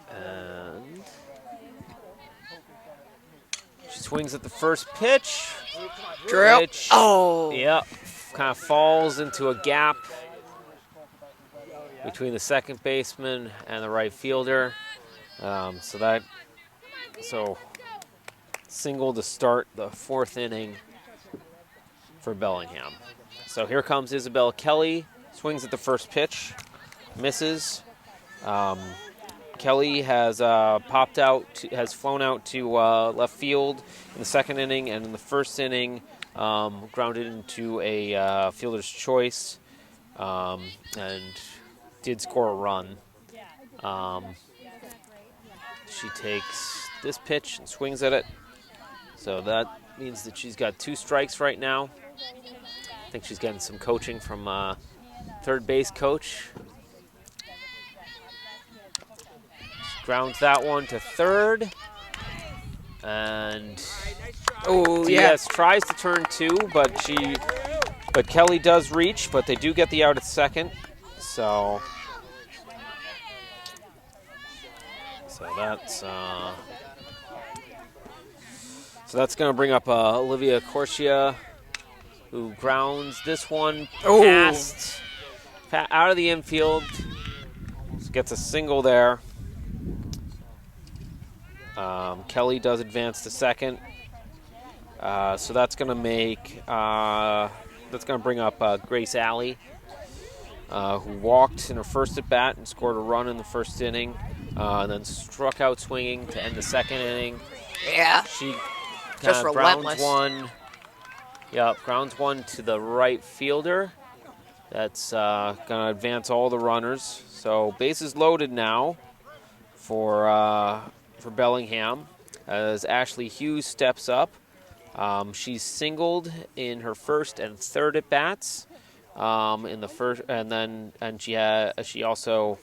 And she swings at the first pitch. Drill. Pitch, oh. Yep, kind of falls into a gap between the second baseman and the right fielder. So single to start the 4th inning for Bellingham. So here comes Isabella Kelly, swings at the first pitch, misses. Kelly has has flown out to left field in the second inning, and in the first inning, grounded into a fielder's choice, and did score a run. She takes this pitch and swings at it. So that means that she's got 2 strikes right now. I think she's getting some coaching from third base coach. She grounds that one to third. And Oh, yeah. Diaz tries to turn 2, but Kelly does reach, but they do get the out at second. So that's going to bring up Olivia Corsia, who grounds this one past out of the infield. Gets a single there. Kelly does advance to second. So that's going to bring up Grace Alley, who walked in her first at bat and scored a run in the first inning, and then struck out swinging to end the second inning. Yeah. She just relentless. Grounds one to the right fielder. That's going to advance all the runners. So bases loaded now for Bellingham as Ashley Hughes steps up. She's singled in her first and third at bats in the first, and she also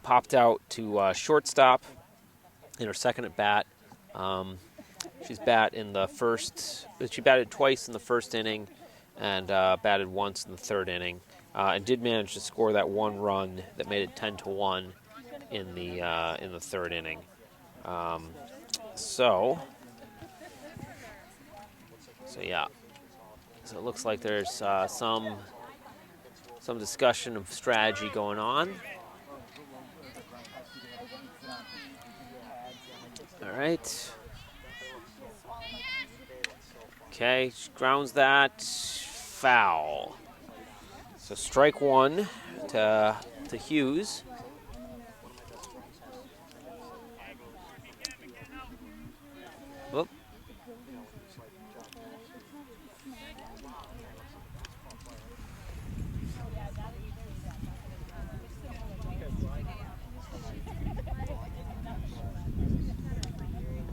popped out to shortstop in her second at bat. She batted twice in the first inning and batted once in the third inning, and did manage to score that one run that made it 10-1 in the third inning. So it looks like there's some discussion of strategy going on. All right. Okay, she grounds that, foul. So strike one to Hughes. Whoop.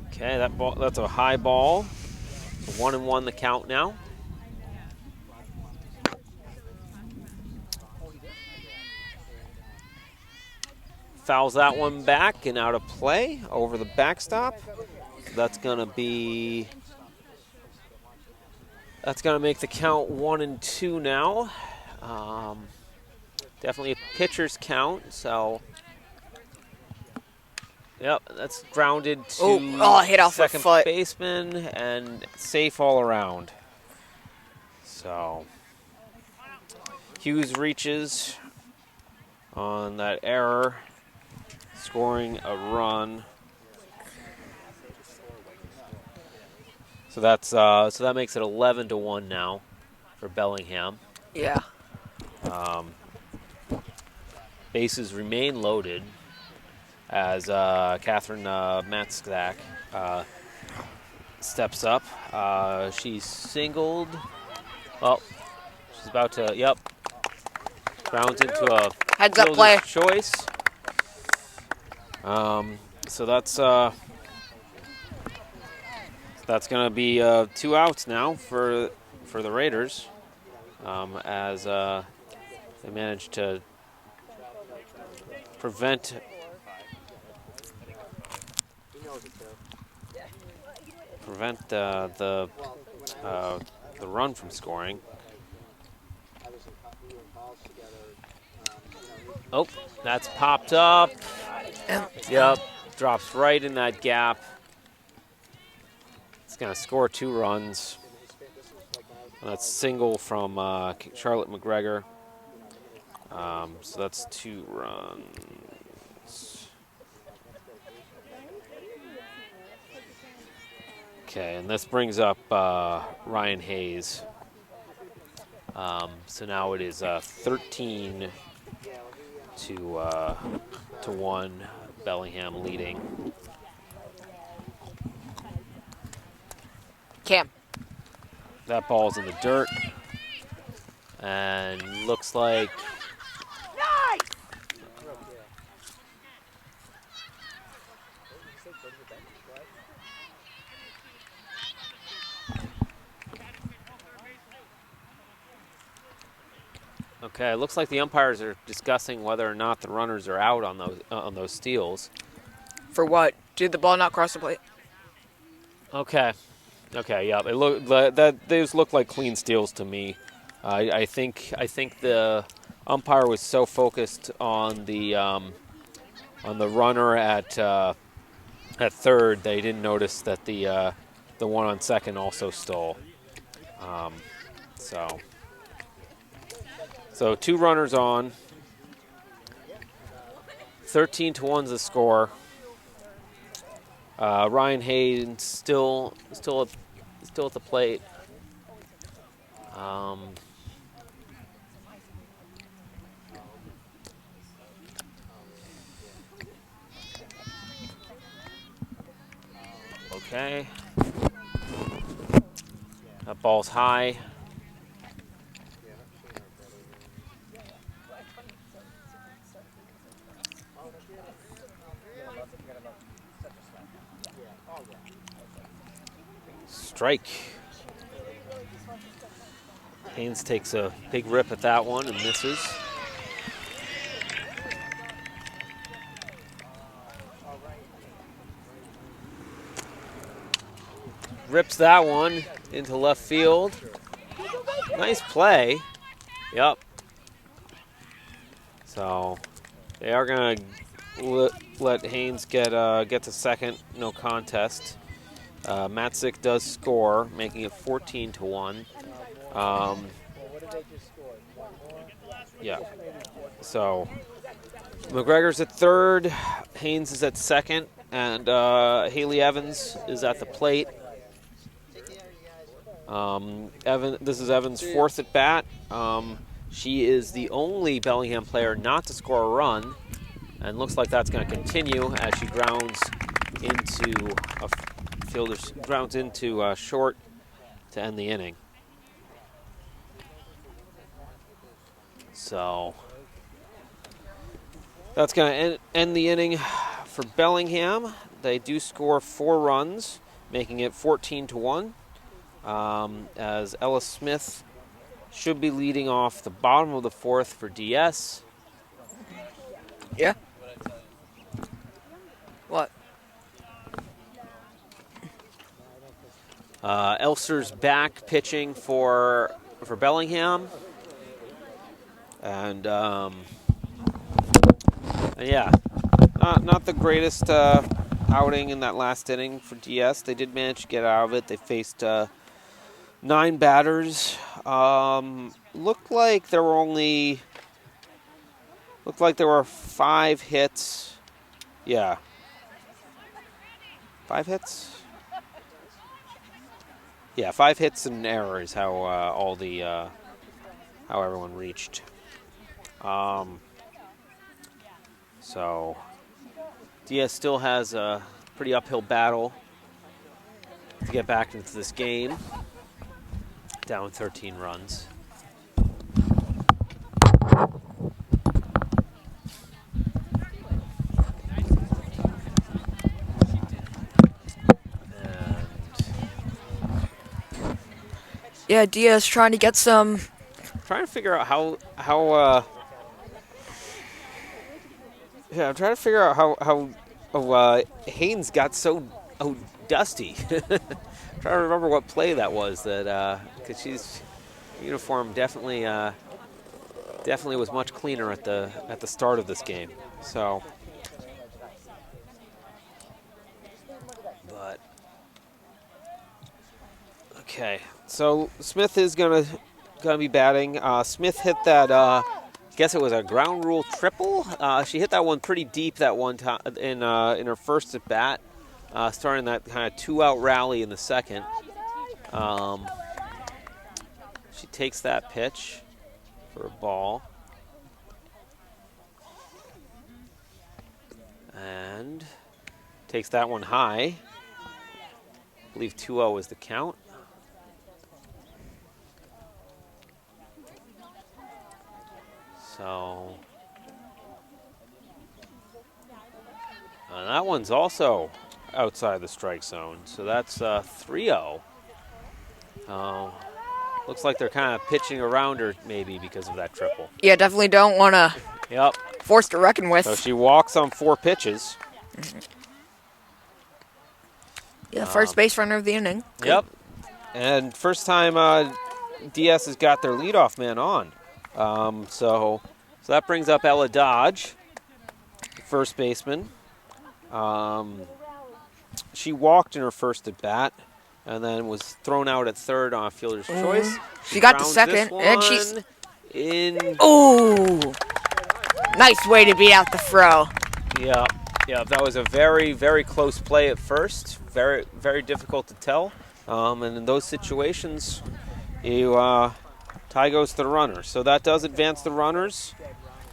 Okay, that's a high ball. So 1-1 the count now. Fouls that one back and out of play over the backstop. That's gonna make the count 1-2 now. Definitely a pitcher's count. So, yep, that's grounded to hit off second her foot. baseman and safe all around. So Hughes reaches on that error, scoring a run. So that makes it 11-1 now for Bellingham. Yeah. Bases remain loaded as Catherine Matskak steps up. She's singled. Well, she's about to. Yep. Grounds into a heads up play choice. So that's going to be 2 outs now for the Raiders, as they managed to prevent the run from scoring. Oh, that's popped up. Yep, drops right in that gap. It's going to score 2 runs. And that's single from Charlotte McGregor. So that's 2 runs. Okay, and this brings up Ryan Hayes. So now it is 13-1, Bellingham leading. Cam. That ball's in the dirt. And looks like... Okay, it looks like the umpires are discussing whether or not the runners are out on those steals. For what? Did the ball not cross the plate? Okay. Okay, yeah, those look like clean steals to me. I think the umpire was so focused on the runner at third they didn't notice that the one on second also stole. So 2 runners on. 13-1's the score. Ryan Haynes still at the plate. Okay. That ball's high. Strike. Haynes takes a big rip at that one and misses. Rips that one into left field. Nice play. Yep. So they are going to let Haynes get to second. No contest. Matzik does score, making it 14-1. Yeah. So McGregor's at third, Haynes is at second, and Haley Evans is at the plate. This is Evans' 4th at bat. She is the only Bellingham player not to score a run, and looks like that's going to continue as she grounds into short to end the inning. So that's going to end the inning for Bellingham. They do score 4 runs, making it 14-1. As Ella Smith should be leading off the bottom of the 4th for DS. Yeah. What? Elster's back pitching for Bellingham. And yeah, not the greatest outing in that last inning for DS. They did manage to get out of it. They faced 9 batters. Looked like there were 5 hits. Yeah. 5 hits? Yeah, 5 hits and an error is how how everyone reached. So DS still has a pretty uphill battle to get back into this game. Down 13 runs. Yeah, Diaz trying to get some. Trying to figure out how I'm trying to figure out how Haynes got so dusty. Trying to remember what play that was. That because she's uniform definitely was much cleaner at the start of this game. So, but okay. So Smith is gonna be batting. Smith hit that. I guess it was a ground rule triple. She hit that one pretty deep that one time in her first at bat, starting that kind of 2-out rally in the second. She takes that pitch for a ball, and takes that one high. I believe 2-0 is the count. So that one's also outside the strike zone. So that's 3-0. Looks like they're kind of pitching around her maybe because of that triple. Yeah, definitely don't want to force to reckon with. So she walks on 4 pitches. Yeah, first base runner of the inning. Yep. And first time DS has got their leadoff man on. So that brings up Ella Dodge, first baseman. She walked in her first at bat and then was thrown out at third on a fielder's choice. She got the grounds second, this and she's one in. Ooh! Nice way to beat out the throw. Yeah, that was a very, very close play at first. Very, very difficult to tell. And in those situations, tie goes to the runner. So that does advance the runners,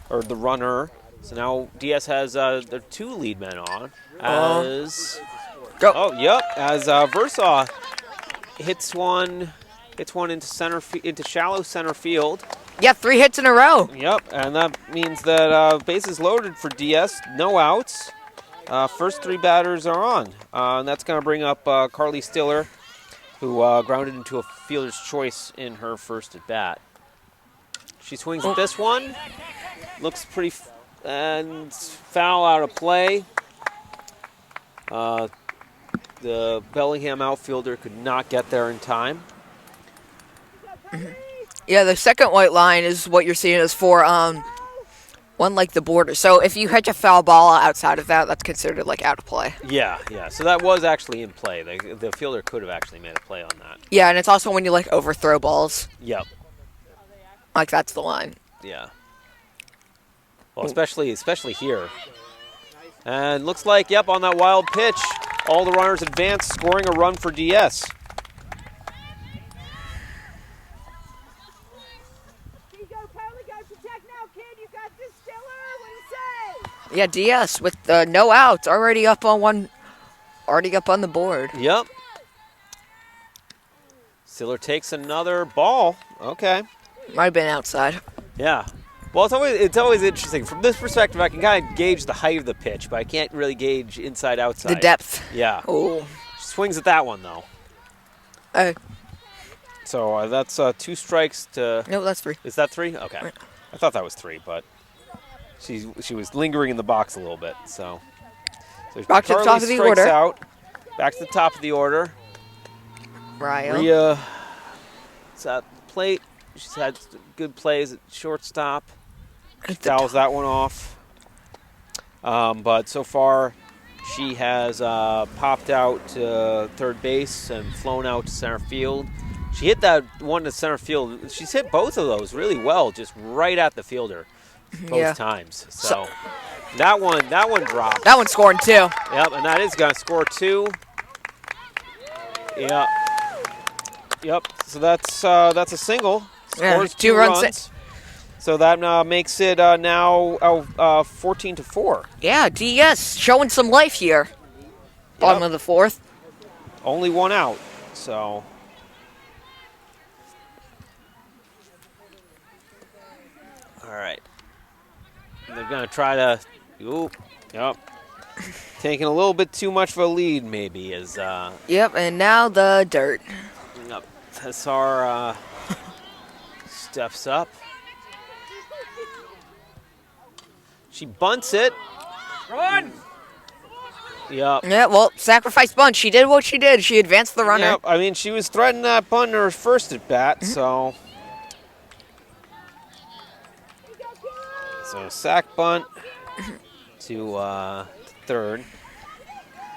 or the runner. So now DS has their 2 lead men on. As Versaw hits one into shallow center field. Yeah, 3 hits in a row. Yep, and that means that bases loaded for DS, no outs. First 3 batters are on. And that's going to bring up Carly Stiller, who grounded into a fielder's choice in her first at bat. She swings at this one. Looks pretty and foul out of play. The Bellingham outfielder could not get there in time. Yeah, the second white line is what you're seeing is for one like the border. So if you hit a foul ball outside of that, that's considered like out of play. Yeah. So that was actually in play. The fielder could have actually made a play on that. Yeah, and it's also when you like overthrow balls. Yep. Like that's the line. Yeah. Well, especially here. And looks like, yep, on that wild pitch, all the runners advance, scoring a run for DS. Yeah, DS with no outs, already up on the board. Yep. Stiller takes another ball. Okay. Might have been outside. Yeah. Well, it's always interesting. From this perspective, I can kind of gauge the height of the pitch, but I can't really gauge inside, outside. The depth. Yeah. Oh. Swings at that one, though. So that's 2 strikes to... No, that's 3. Is that 3? Okay. Right. I thought that was 3, but she was lingering in the box a little bit. So back to the top of the order. Out. Back to the top of the order. Rhea. It's at the plate. She's had good plays at shortstop. She fouls that one off. But so far, she has popped out to third base and flown out to center field. She hit that one to center field. She's hit both of those really well, just right at the fielder both times. So that one dropped. That one's scoring 2. Yep, and that is going to score 2. Yeah. Yep. So that's a single. Scores 2 runs. So that makes it now 14-4. Yeah, DS showing some life here. Bottom of the 4th. Only 1 out. So. All right. They're going to try to. Yep. Taking a little bit too much of a lead, maybe. Yep, and now the dirt. Yep. Tassar steps up. She bunts it. Run! Yep. Yeah, well, sacrifice bunt. She did what she did. She advanced the runner. Yep. I mean, she was threatening that bunt in her first at bat, so sack bunt to third.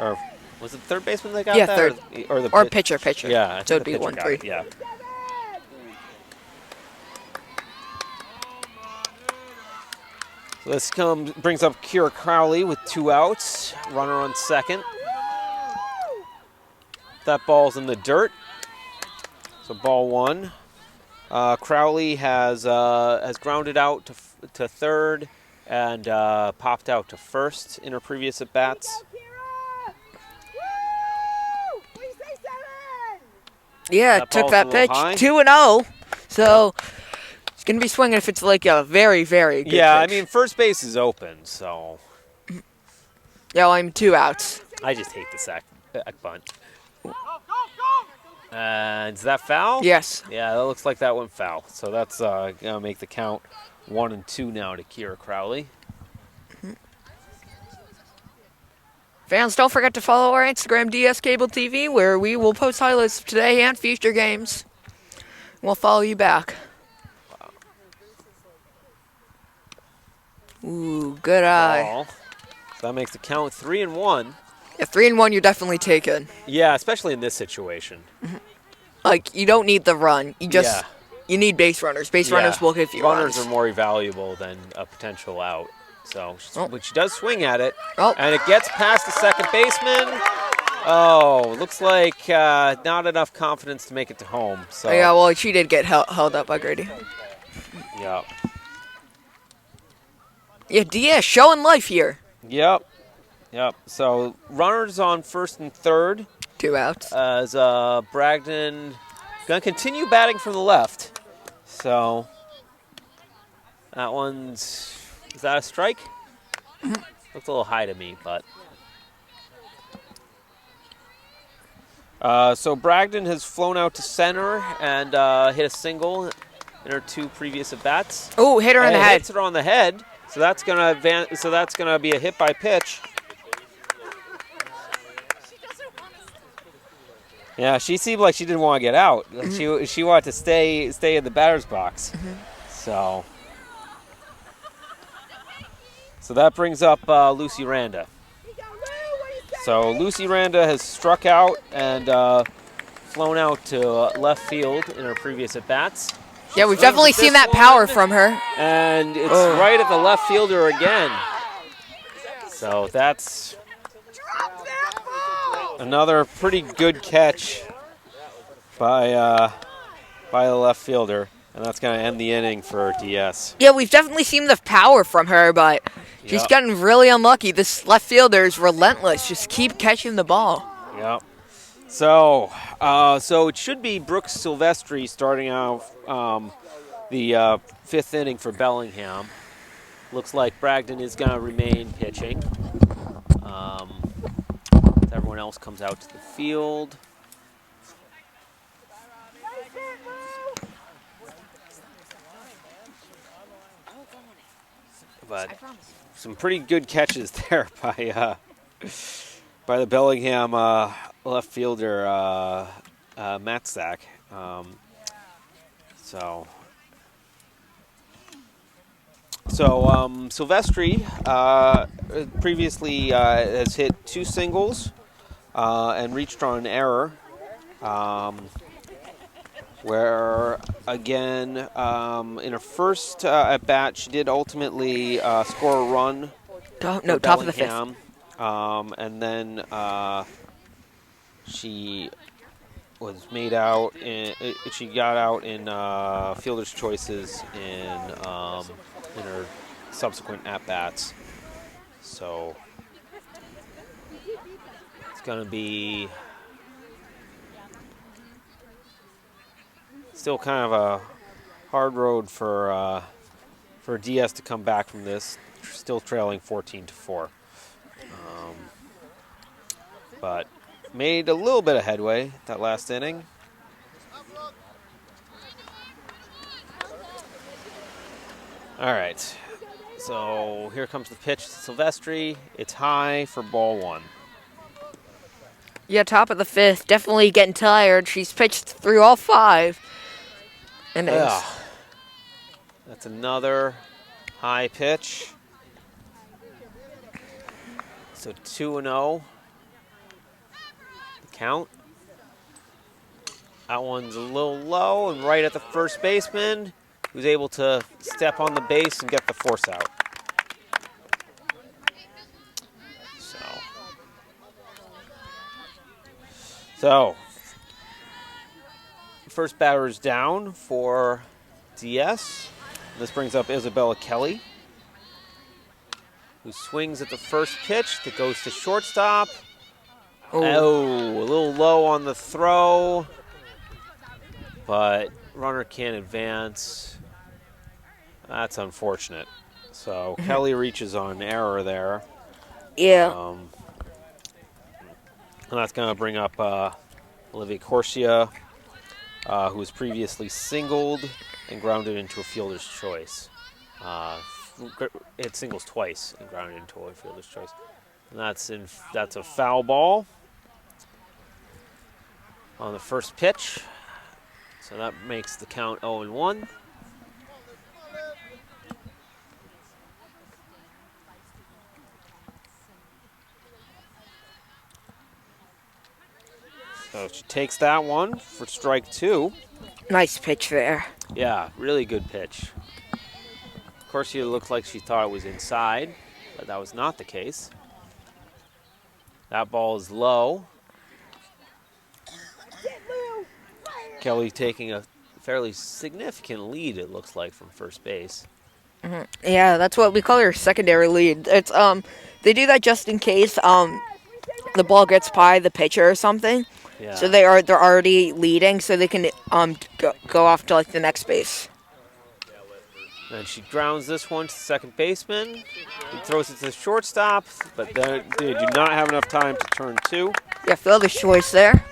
Or was it third baseman that got that? Third. Or pitcher. Yeah. So it'd be 1-3. Yeah. So this brings up Kira Crowley with 2 outs. Runner on second. That ball's in the dirt. So ball 1. Crowley has grounded out to third and popped out to first in her previous at bats. Yeah, took that pitch. 2-0. So it's going to be swinging if it's like a very, very good pitch. I mean, first base is open, so. Yeah, I'm 2 outs. I just hate the sack bunt. And is that foul? Yes. Yeah, that looks like that went foul. So that's going to make the count 1-2 now to Kira Crowley. Fans, don't forget to follow our Instagram, DS Cable TV, where we will post highlights of today and future games. We'll follow you back. Ooh, good eye. Ball. So that makes the count 3-1. Yeah, 3-1, you're definitely taken. Yeah, especially in this situation. Like, you don't need the run. You just, Yeah. you need base runners. Base runners will give you runners runs. are more valuable than a potential out. So, Oh. but she does swing at it, Oh. and it gets past the second baseman. Oh, looks like not enough confidence to make it to home. So Yeah, well, she did get held up by Grady. Yep. Yeah, DS showing life here. Yep. So runners on first and third. 2 outs. As Bragdon gonna continue batting from the left. So that one's, is that a strike? Looks a little high to me, but. So Bragdon has flown out to center and hit a single in her 2 previous at bats. Oh, hit her in the head. Hits her on the head. So that's gonna advance. So that's gonna be a hit by pitch. Yeah, she seemed like she didn't want to get out. Like she wanted to stay in the batter's box. So that brings up Lucy Randa. So Lucy Randa has struck out and flown out to left field in her previous at bats. Yeah, we've definitely seen that power from her. And it's right at the left fielder again. So that's another pretty good catch by the left fielder, and that's going to end the inning for DS. Yeah, we've definitely seen the power from her, but she's gotten really unlucky. This left fielder is relentless. Just keep catching the ball. Yep. So it should be Brooks Silvestri starting out the 5th inning for Bellingham. Looks like Bragdon is going to remain pitching. Everyone else comes out to the field. But some pretty good catches there by the Bellingham left fielder Matzak. Silvestri previously has hit 2 singles and reached on an error, where again in her first at bat she did ultimately score a run. Top of the 5th. And then she was made out. She got out in fielder's choices in her subsequent at bats. So it's going to be still kind of a hard road for DS to come back from this. Still trailing 14-4. But made a little bit of headway that last inning. All right, so here comes the pitch to Silvestri. It's high for ball 1. Yeah, top of the 5th. Definitely getting tired. She's pitched through all 5 innings. Yeah. That's another high pitch. So 2-0. The count. That one's a little low and right at the first baseman, who's able to step on the base and get the force out. So first batter is down for DS. This brings up Isabella Kelly, who swings at the first pitch that goes to shortstop. Oh, a little low on the throw, but runner can't advance. That's unfortunate. So Kelly reaches on an error there. Yeah. And that's going to bring up Olivia Corsia, who was previously singled and grounded into a fielder's choice. It singles twice and grounded into a fielder's choice. That's a foul ball on the first pitch. So that makes the count 0-1. So she takes that one for strike 2. Nice pitch there. Yeah, really good pitch. Of course, she looked like she thought it was inside, but that was not the case. That ball is low. Kelly taking a fairly significant lead, it looks like, from first base. Yeah, that's what we call her secondary lead. It's they do that just in case the ball gets by the pitcher or something. Yeah. So they're already leading, so they can go off to like the next base. And she grounds this one to the second baseman. He throws it to the shortstop, but they do not have enough time to turn 2. Yeah, fielder's choice there.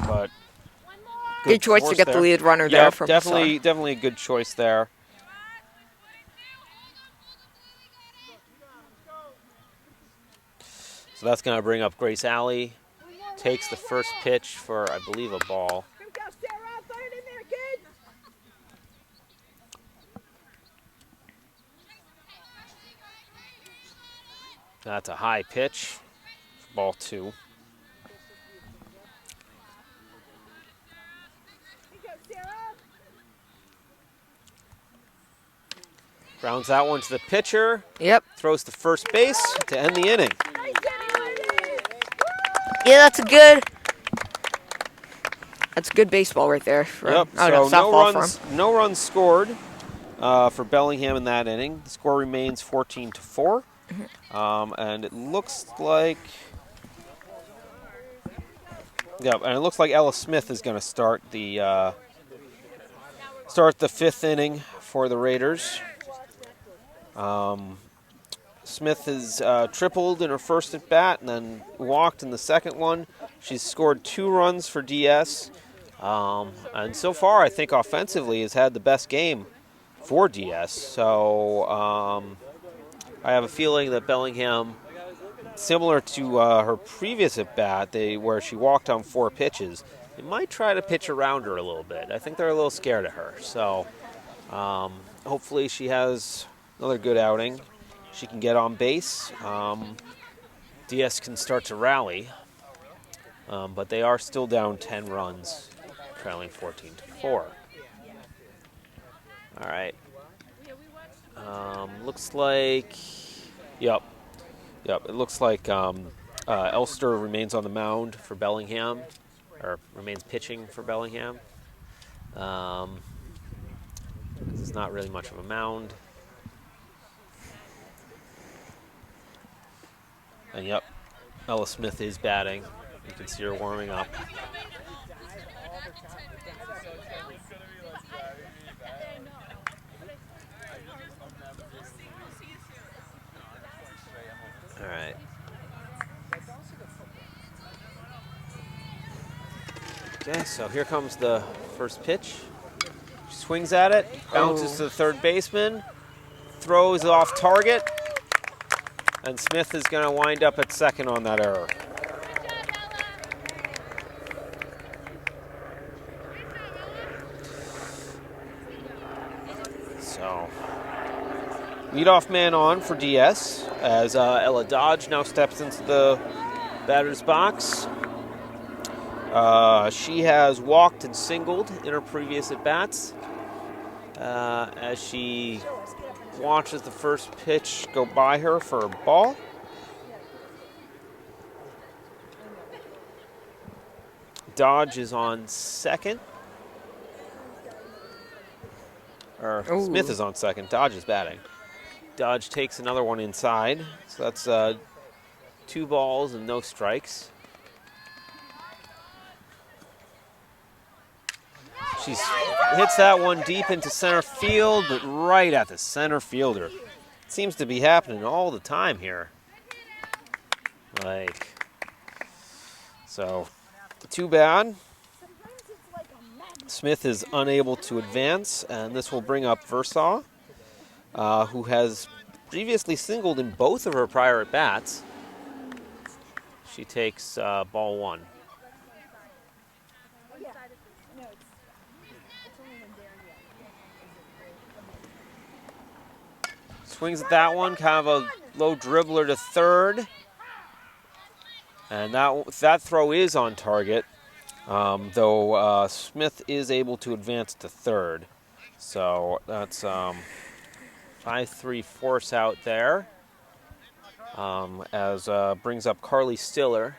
But good choice to get there. the lead runner there from definitely a good choice there. So that's going to bring up Grace Alley. Takes the first pitch for, I believe, a ball. That's a high pitch. Ball 2. Grounds that one to the pitcher. Yep. Throws to first base to end the inning. Yeah, that's good baseball right there. Yep. So no runs scored for Bellingham in that inning. The score remains 14-4, and it looks like Ella Smith is going to start the 5th inning for the Raiders. Smith has tripled in her first at bat and then walked in the second one. She's scored 2 runs for DS, and so far I think offensively has had the best game for DS. So I have a feeling that Bellingham, similar to her previous at bat, where she walked on 4 pitches, they might try to pitch around her a little bit. I think they're a little scared of her. So hopefully she has another good outing. She can get on base. DS can start to rally, but they are still down 10 runs, trailing 14-4. All right. Looks like, yep. It looks like Elster remains on the mound for Bellingham, or remains pitching for Bellingham. It's not really much of a mound. And yep, Ella Smith is batting. You can see her warming up. All right. Okay, so here comes the first pitch. She swings at it, bounces to the third baseman, throws off target. And Smith is going to wind up at second on that error. So, leadoff man on for DS as Ella Dodge now steps into the batter's box. She has walked and singled in her previous at-bats as she watches the first pitch go by her for a ball. Dodge is on second. Smith is on second. Dodge is batting. Dodge takes another one inside. So that's 2 balls and no strikes. She hits that one deep into center field, but right at the center fielder. It seems to be happening all the time here. So, too bad. Smith is unable to advance, and this will bring up Versaw, who has previously singled in both of her prior at-bats. She takes ball 1. Swings at that one, kind of a low dribbler to third. And that throw is on target, though Smith is able to advance to third. So that's 5-3 force out there, as brings up Carly Stiller,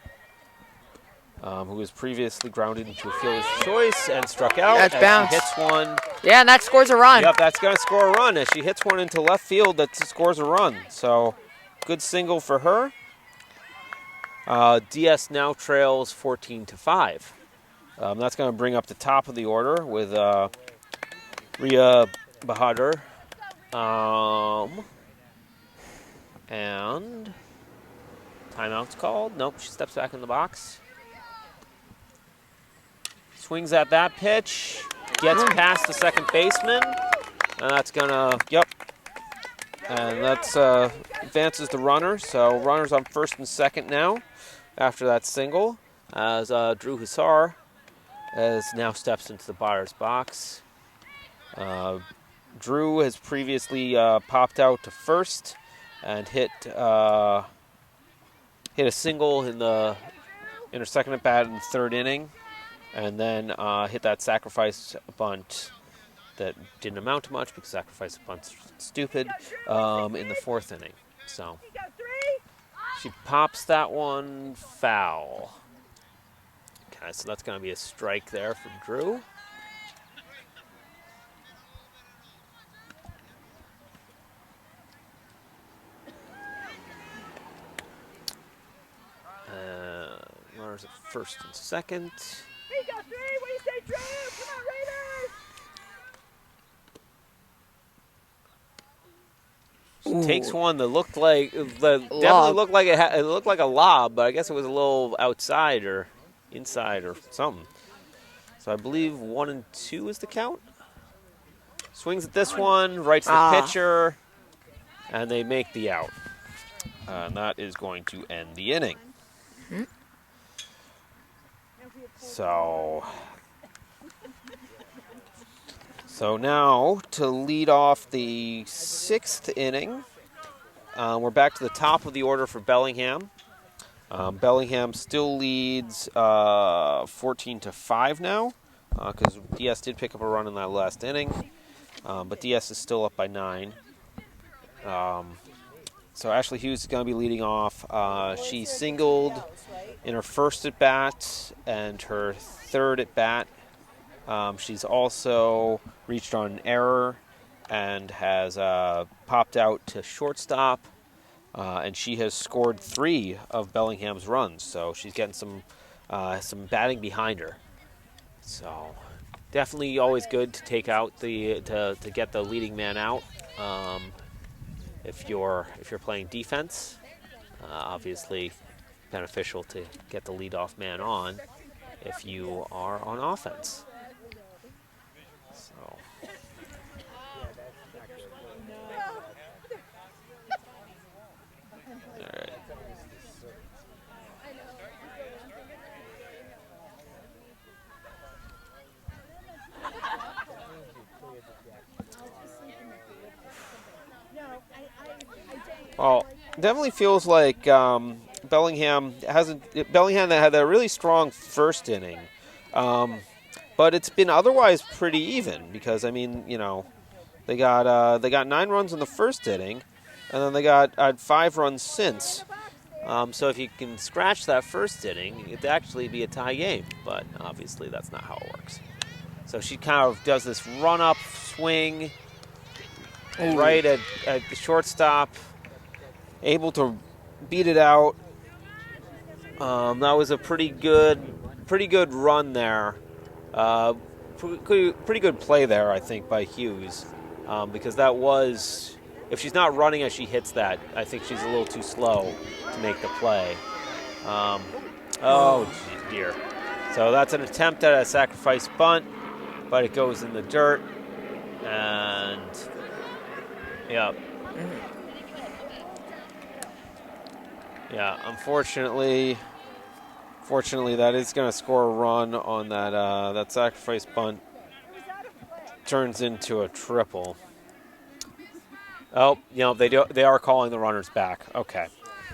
who was previously grounded into a fielder's choice and struck out. That's bounce. She hits one. Yeah, and that scores a run. Yep, that's going to score a run. As she hits one into left field, that scores a run. So good single for her. DS now trails 14-5. That's going to bring up the top of the order with Ria Bahadur. And timeout's called. Nope, she steps back in the box. Swings at that pitch. Gets past the second baseman. And that's going to, yep. And that's advances the runner. So runners on first and second now after that single. As Drew Hussar now steps into the batter's box. Drew has previously popped out to first and hit a single in her second at bat in the third inning, and then hit that sacrifice bunt that didn't amount to much because sacrifice bunt's stupid in the fourth inning. So she pops that one foul. Okay, so that's going to be a strike there for Drew. Runners at first and second. He got 3. What do you say, Drew? Come on, Raiders! She takes one that looked like definitely looked like it looked like a lob, but I guess it was a little outside or inside or something. So I believe 1 and 2 is the count. Swings at this one, rights the pitcher, and they make the out. And that is going to end the inning. So now to lead off the 6th inning, we're back to the top of the order for Bellingham. Bellingham still leads 14-5 now, because DS did pick up a run in that last inning, but DS is still up by 9. So Ashley Hughes is going to be leading off. She singled in her first at bat and her third at bat. She's also reached on an error and has popped out to shortstop. And she has scored 3 of Bellingham's runs, so she's getting some batting behind her. So definitely always good to take out to get the leading man out. If you're playing defense, obviously beneficial to get the leadoff man on if you are on offense. So. All right. Well, definitely feels like Bellingham had a really strong first inning, but it's been otherwise pretty even because I mean they got 9 runs in the first inning, and then they had 5 runs since. So if you can scratch that first inning, it'd actually be a tie game, but obviously that's not how it works. So she kind of does this run-up swing right at the shortstop. Able to beat it out. That was a pretty good run there. Pretty good play there, I think, by Hughes, because that was, if she's not running as she hits that, I think she's a little too slow to make the play. Oh dear. So that's an attempt at a sacrifice bunt, but it goes in the dirt, and yeah. Yeah, unfortunately, Fortunately, that is going to score a run on that that sacrifice bunt. Turns into a triple. Oh, they are calling the runners back. Okay,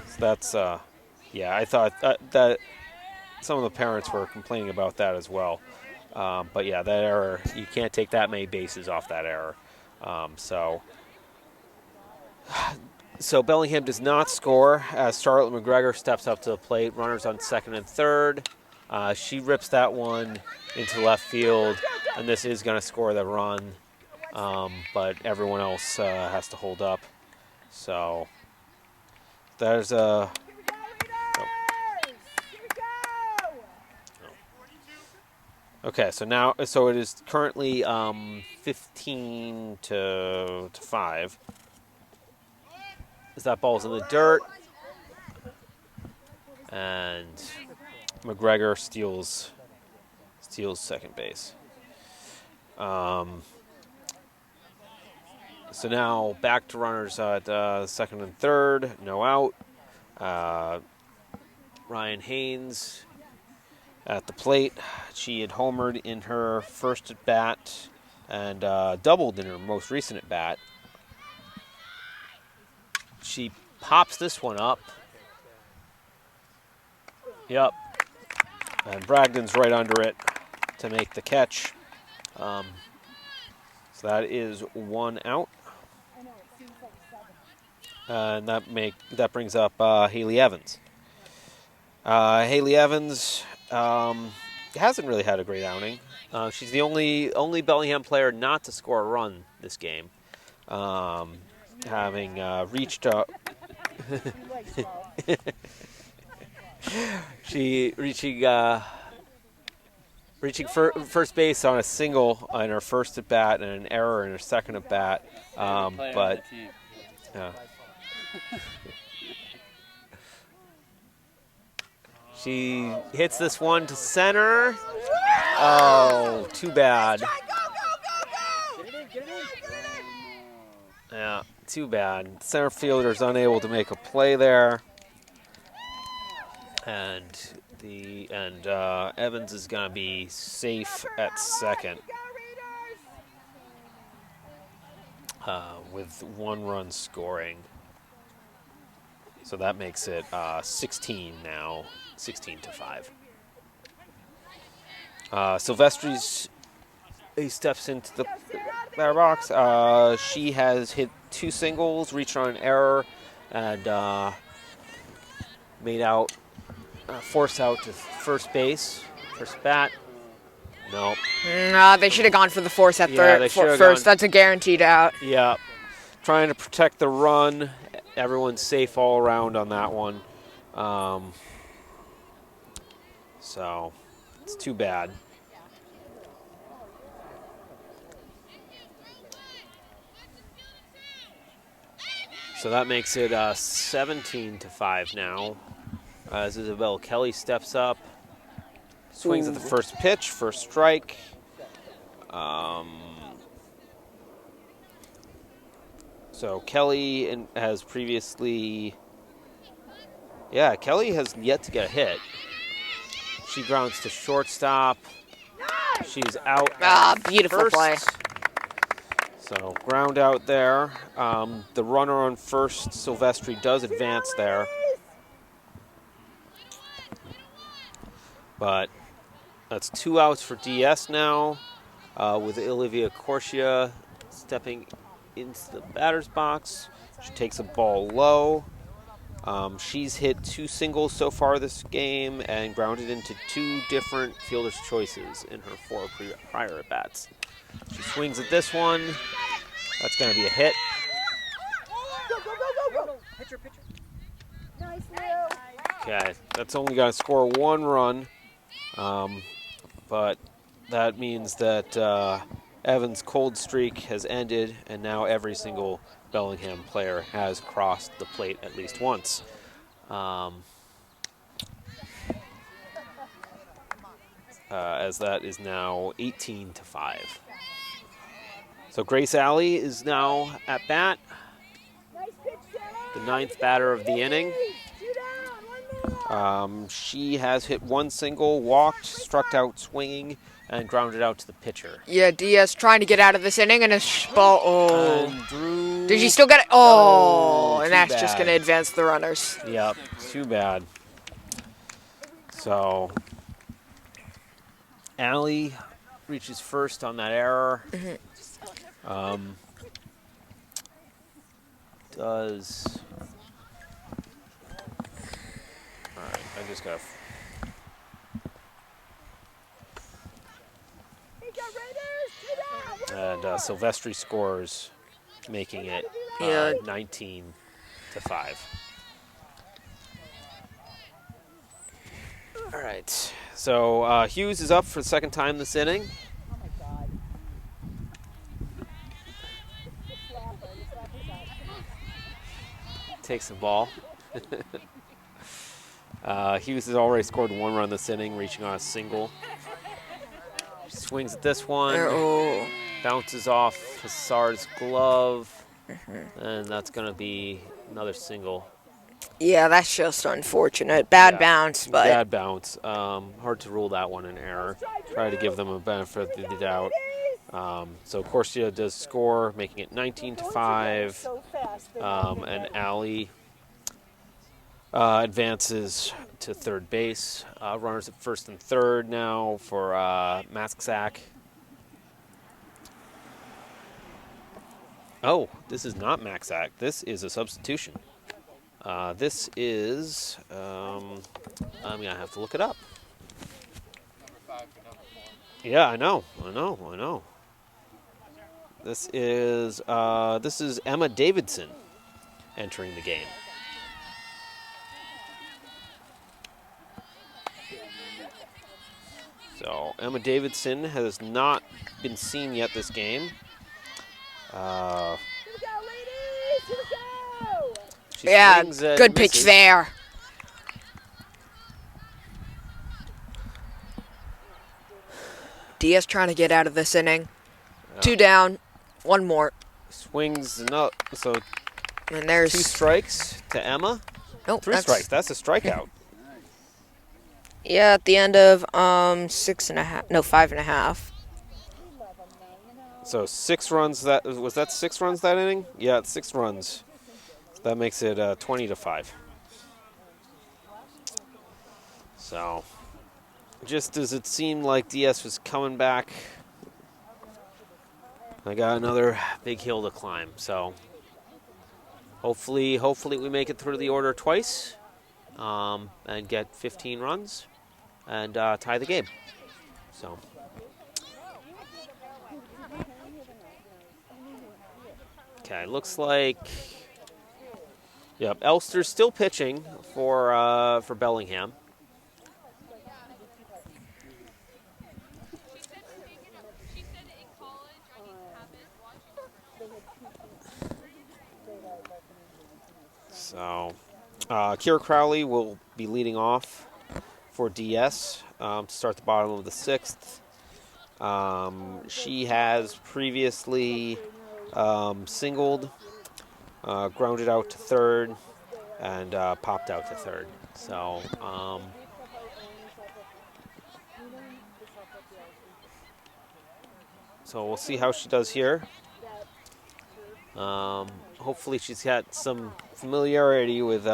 so that's yeah. I thought that some of the parents were complaining about that as well. But yeah, that error, you can't take that many bases off that error. So Bellingham does not score as Charlotte McGregor steps up to the plate. Runners on second and third. She rips that one into left field, and this is going to score the run. But everyone else has to hold up. So there's a... Okay, so it is currently 15 to 5. As that ball's in the dirt, and McGregor steals second base. So now back to runners at second and third, no out. Ryan Haynes at the plate. She had homered in her first at bat and doubled in her most recent at bat. She pops this one up. Yep. And Bragdon's right under it to make the catch. So that is one out. And that brings up Haley Evans. Haley Evans hasn't really had a great outing. She's the only Bellingham player not to score a run this game, having reached reaching first base on a single on her first at bat and an error in her second at bat, but. She hits this one to center. Oh, too bad. Yeah, too bad. Center fielder's unable to make a play there. And Evans is going to be safe at second. With one run scoring. So that makes it 16 now, 16 to 5. Silvestris, he steps into the batter box. She has hit 2 singles, reached on an error, and forced out to first base. First bat. Nope. They should have gone for the force at first. Gone. That's a guaranteed out. Yeah. Trying to protect the run. Everyone's safe all around on that one. So it's too bad. So that makes it 17 to 5 now. As Isabel Kelly steps up, swings at the first pitch, first strike. So Kelly has previously... Yeah, Kelly has yet to get a hit. She grounds to shortstop. She's out. Beautiful play. So ground out there. The runner on first, Silvestri, does advance there. But that's 2 outs for DS now, with Olivia Corsia stepping into the batter's box. She takes a ball low. She's hit 2 singles so far this game and grounded into 2 different fielder's choices in her 4 prior at-bats. She swings at this one. That's going to be a hit. Okay, that's only going to score 1 run, but that means that Evans' cold streak has ended, and now every single Bellingham player has crossed the plate at least once. As that is now 18 to 5. So Grace Alley is now at bat, the 9th batter of the inning. She has hit one single, walked, struck out swinging, and grounded out to the pitcher. Yeah, Diaz trying to get out of this inning, and a ball. Oh. And Drew. Did she still get it? Oh, and too that's just bad. going to advance the runners. Yep, too bad. So, Allie reaches first on that error. Does. All right, I just got. And Silvestri scores, making it 19-5. All right, so Hughes is up for the second time this inning. Takes the ball. Hughes has already scored one run this inning, reaching on a single. Swings at this one. Bounces off Hassard's glove. And that's going to be another single. Yeah, that's just unfortunate. Bad bounce, but... Bad bounce. Hard to rule that one an error. Try to give them a benefit of the doubt. So Corsia does score, making it 19-5. And Allie advances to third base. Runners at first and third now for Masksack. Oh, this is not Maxack. This is a substitution. This is, I'm going to have to look it up. Yeah, I know. This is Emma Davidson entering the game. So Emma Davidson has not been seen yet this game. Yeah, good pitch there. Diaz trying to get out of this inning. 2 down, 1 more. Swings no, so and there's 2 strikes to Emma. Nope, 3 strikes. That's a strikeout. Yeah, at the end of 6.5. No, 5.5. So 6 runs. Was that 6 runs that inning? Yeah, it's 6 runs. So that makes it 20-5. So just as it seemed like DS was coming back, I got another big hill to climb. So hopefully we make it through the order twice and get 15 runs and tie the game. So. Okay, looks like, yep, Elster's still pitching for Bellingham. So, Kira Crowley will be leading off for DS to start the bottom of the 6th. She has previously singled, grounded out to third, and popped out to third. So, so we'll see how she does here. Hopefully she's got some familiarity with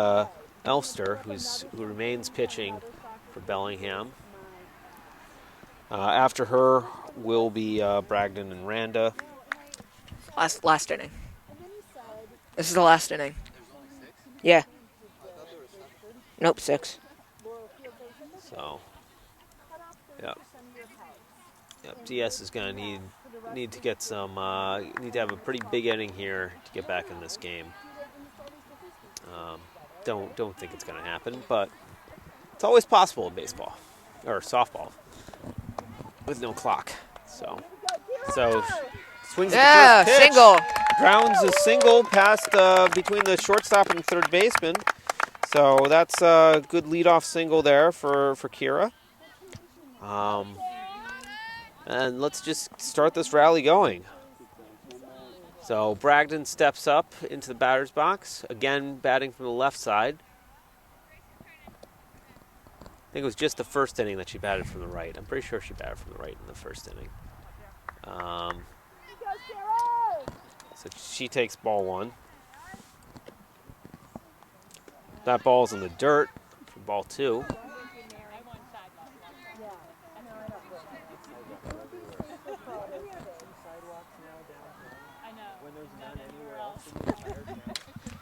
Elster, who remains pitching for Bellingham. After her will be Bragdon and Randa. Last inning. This is the last inning. Yeah. Nope, 6. So, yep. DS is going to need to get some. Need to have a pretty big inning here to get back in this game. Don't think it's going to happen, but it's always possible in baseball or softball with no clock. So swings at the first pitch. Single. Grounds a single past between the shortstop and third baseman. So that's a good leadoff single there for Kira. And let's just start this rally going. So Bragdon steps up into the batter's box, again batting from the left side. think it was just the first inning that she batted from the right. I'm pretty sure she batted from the right in the first inning. So she takes ball 1. That ball's in the dirt for ball 2.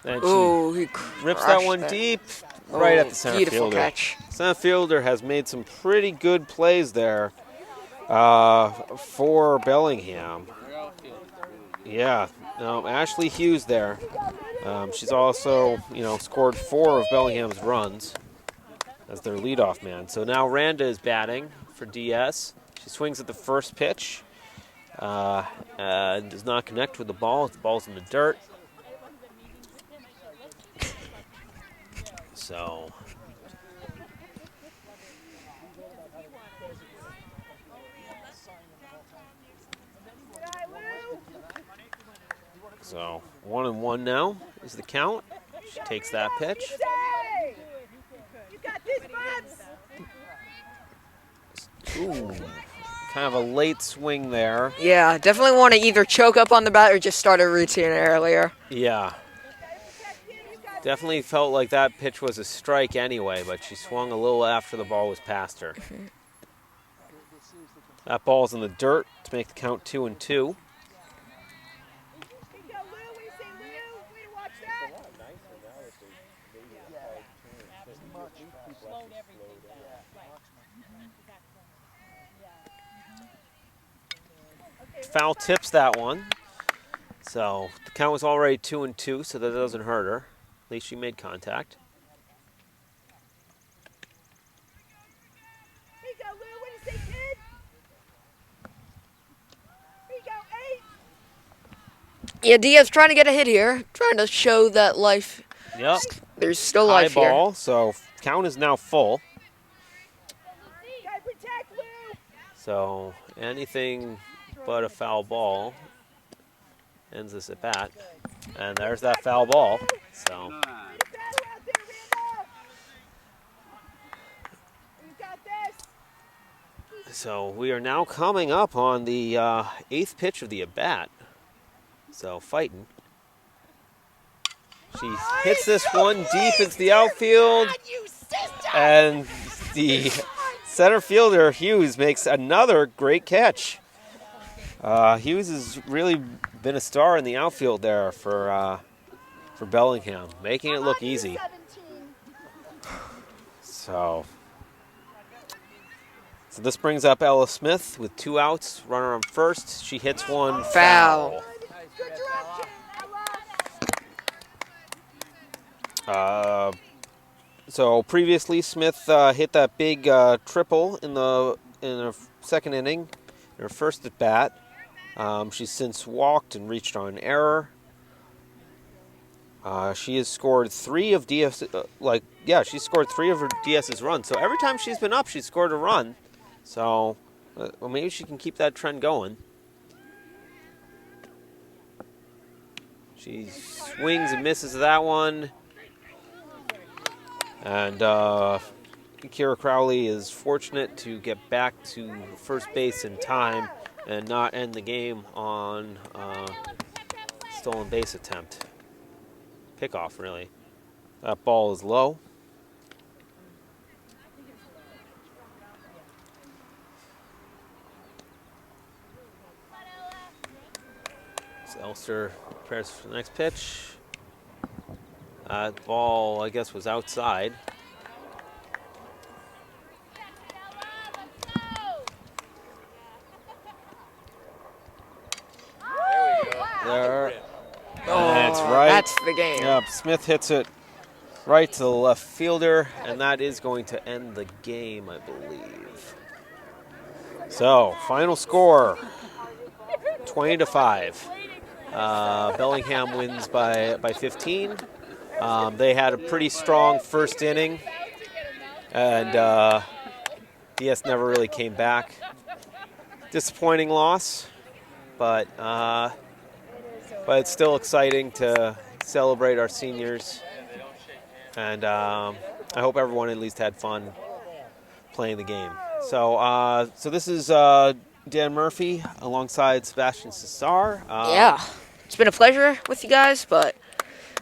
And He rips that crushed one deep right at the center beautiful fielder. catch. Center fielder has made some pretty good plays there for Bellingham. Yeah, Ashley Hughes there. She's also, scored 4 of Bellingham's runs as their leadoff man. So now Randa is batting for DS. She swings at the first pitch. Does not connect with the ball. The ball's in the dirt. So So 1-1 now is the count. She takes that pitch. You got this, Bubs. Ooh, kind of a late swing there. Yeah, definitely want to either choke up on the bat or just start a routine earlier. Yeah. Definitely felt like that pitch was a strike anyway, but she swung a little after the ball was past her. That ball's in the dirt to make the count 2-2. Foul tips that one. So the count was already 2-2, so that doesn't hurt her. At least she made contact. Here you go, Lou. What do you say, kid? Here you go, 8. Yeah, Diaz trying to get a hit here, trying to show that life. Yep. There's still High life ball, here. so count is now full. Gotta protect Lou. So anything but a foul ball ends this at bat. And there's that foul ball. So we are now coming up on the 8th pitch of the at-bat. So fighting. She hits this one deep into the outfield. And the center fielder, Hughes, makes another great catch. Hughes has really been a star in the outfield there for Bellingham, making it look easy. So this brings up Ella Smith with 2 outs, runner on first. She hits one foul. So previously, Smith hit that big triple in the second inning, in her first at bat. She's since walked and reached on an error. She has scored 3 of DS. She scored 3 of her DS's runs. So every time she's been up, she's scored a run. So, maybe she can keep that trend going. She swings and misses that one. And Kira Crowley is fortunate to get back to first base in time and not end the game on stolen base attempt. Pickoff, really. That ball is low. So Elster prepares for the next pitch. That ball, I guess, was outside. There. That's right. That's the game. Yep, Smith hits it right to the left fielder, and that is going to end the game, I believe. So, final score, 20-5. Bellingham wins by 15. They had a pretty strong first inning, and DS never really came back. Disappointing loss, but it's still exciting to celebrate our seniors, and I hope everyone at least had fun playing the game. So so this is Dan Murphy alongside Sebastian Cesar. Yeah, it's been a pleasure with you guys, but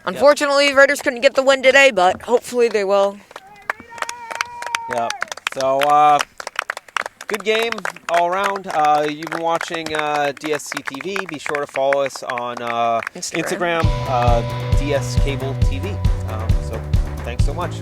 unfortunately, the Raiders couldn't get the win today, but hopefully they will. Yep. So good game all around. You've been watching DSC TV. Be sure to follow us on Instagram DS Cable TV. So thanks so much.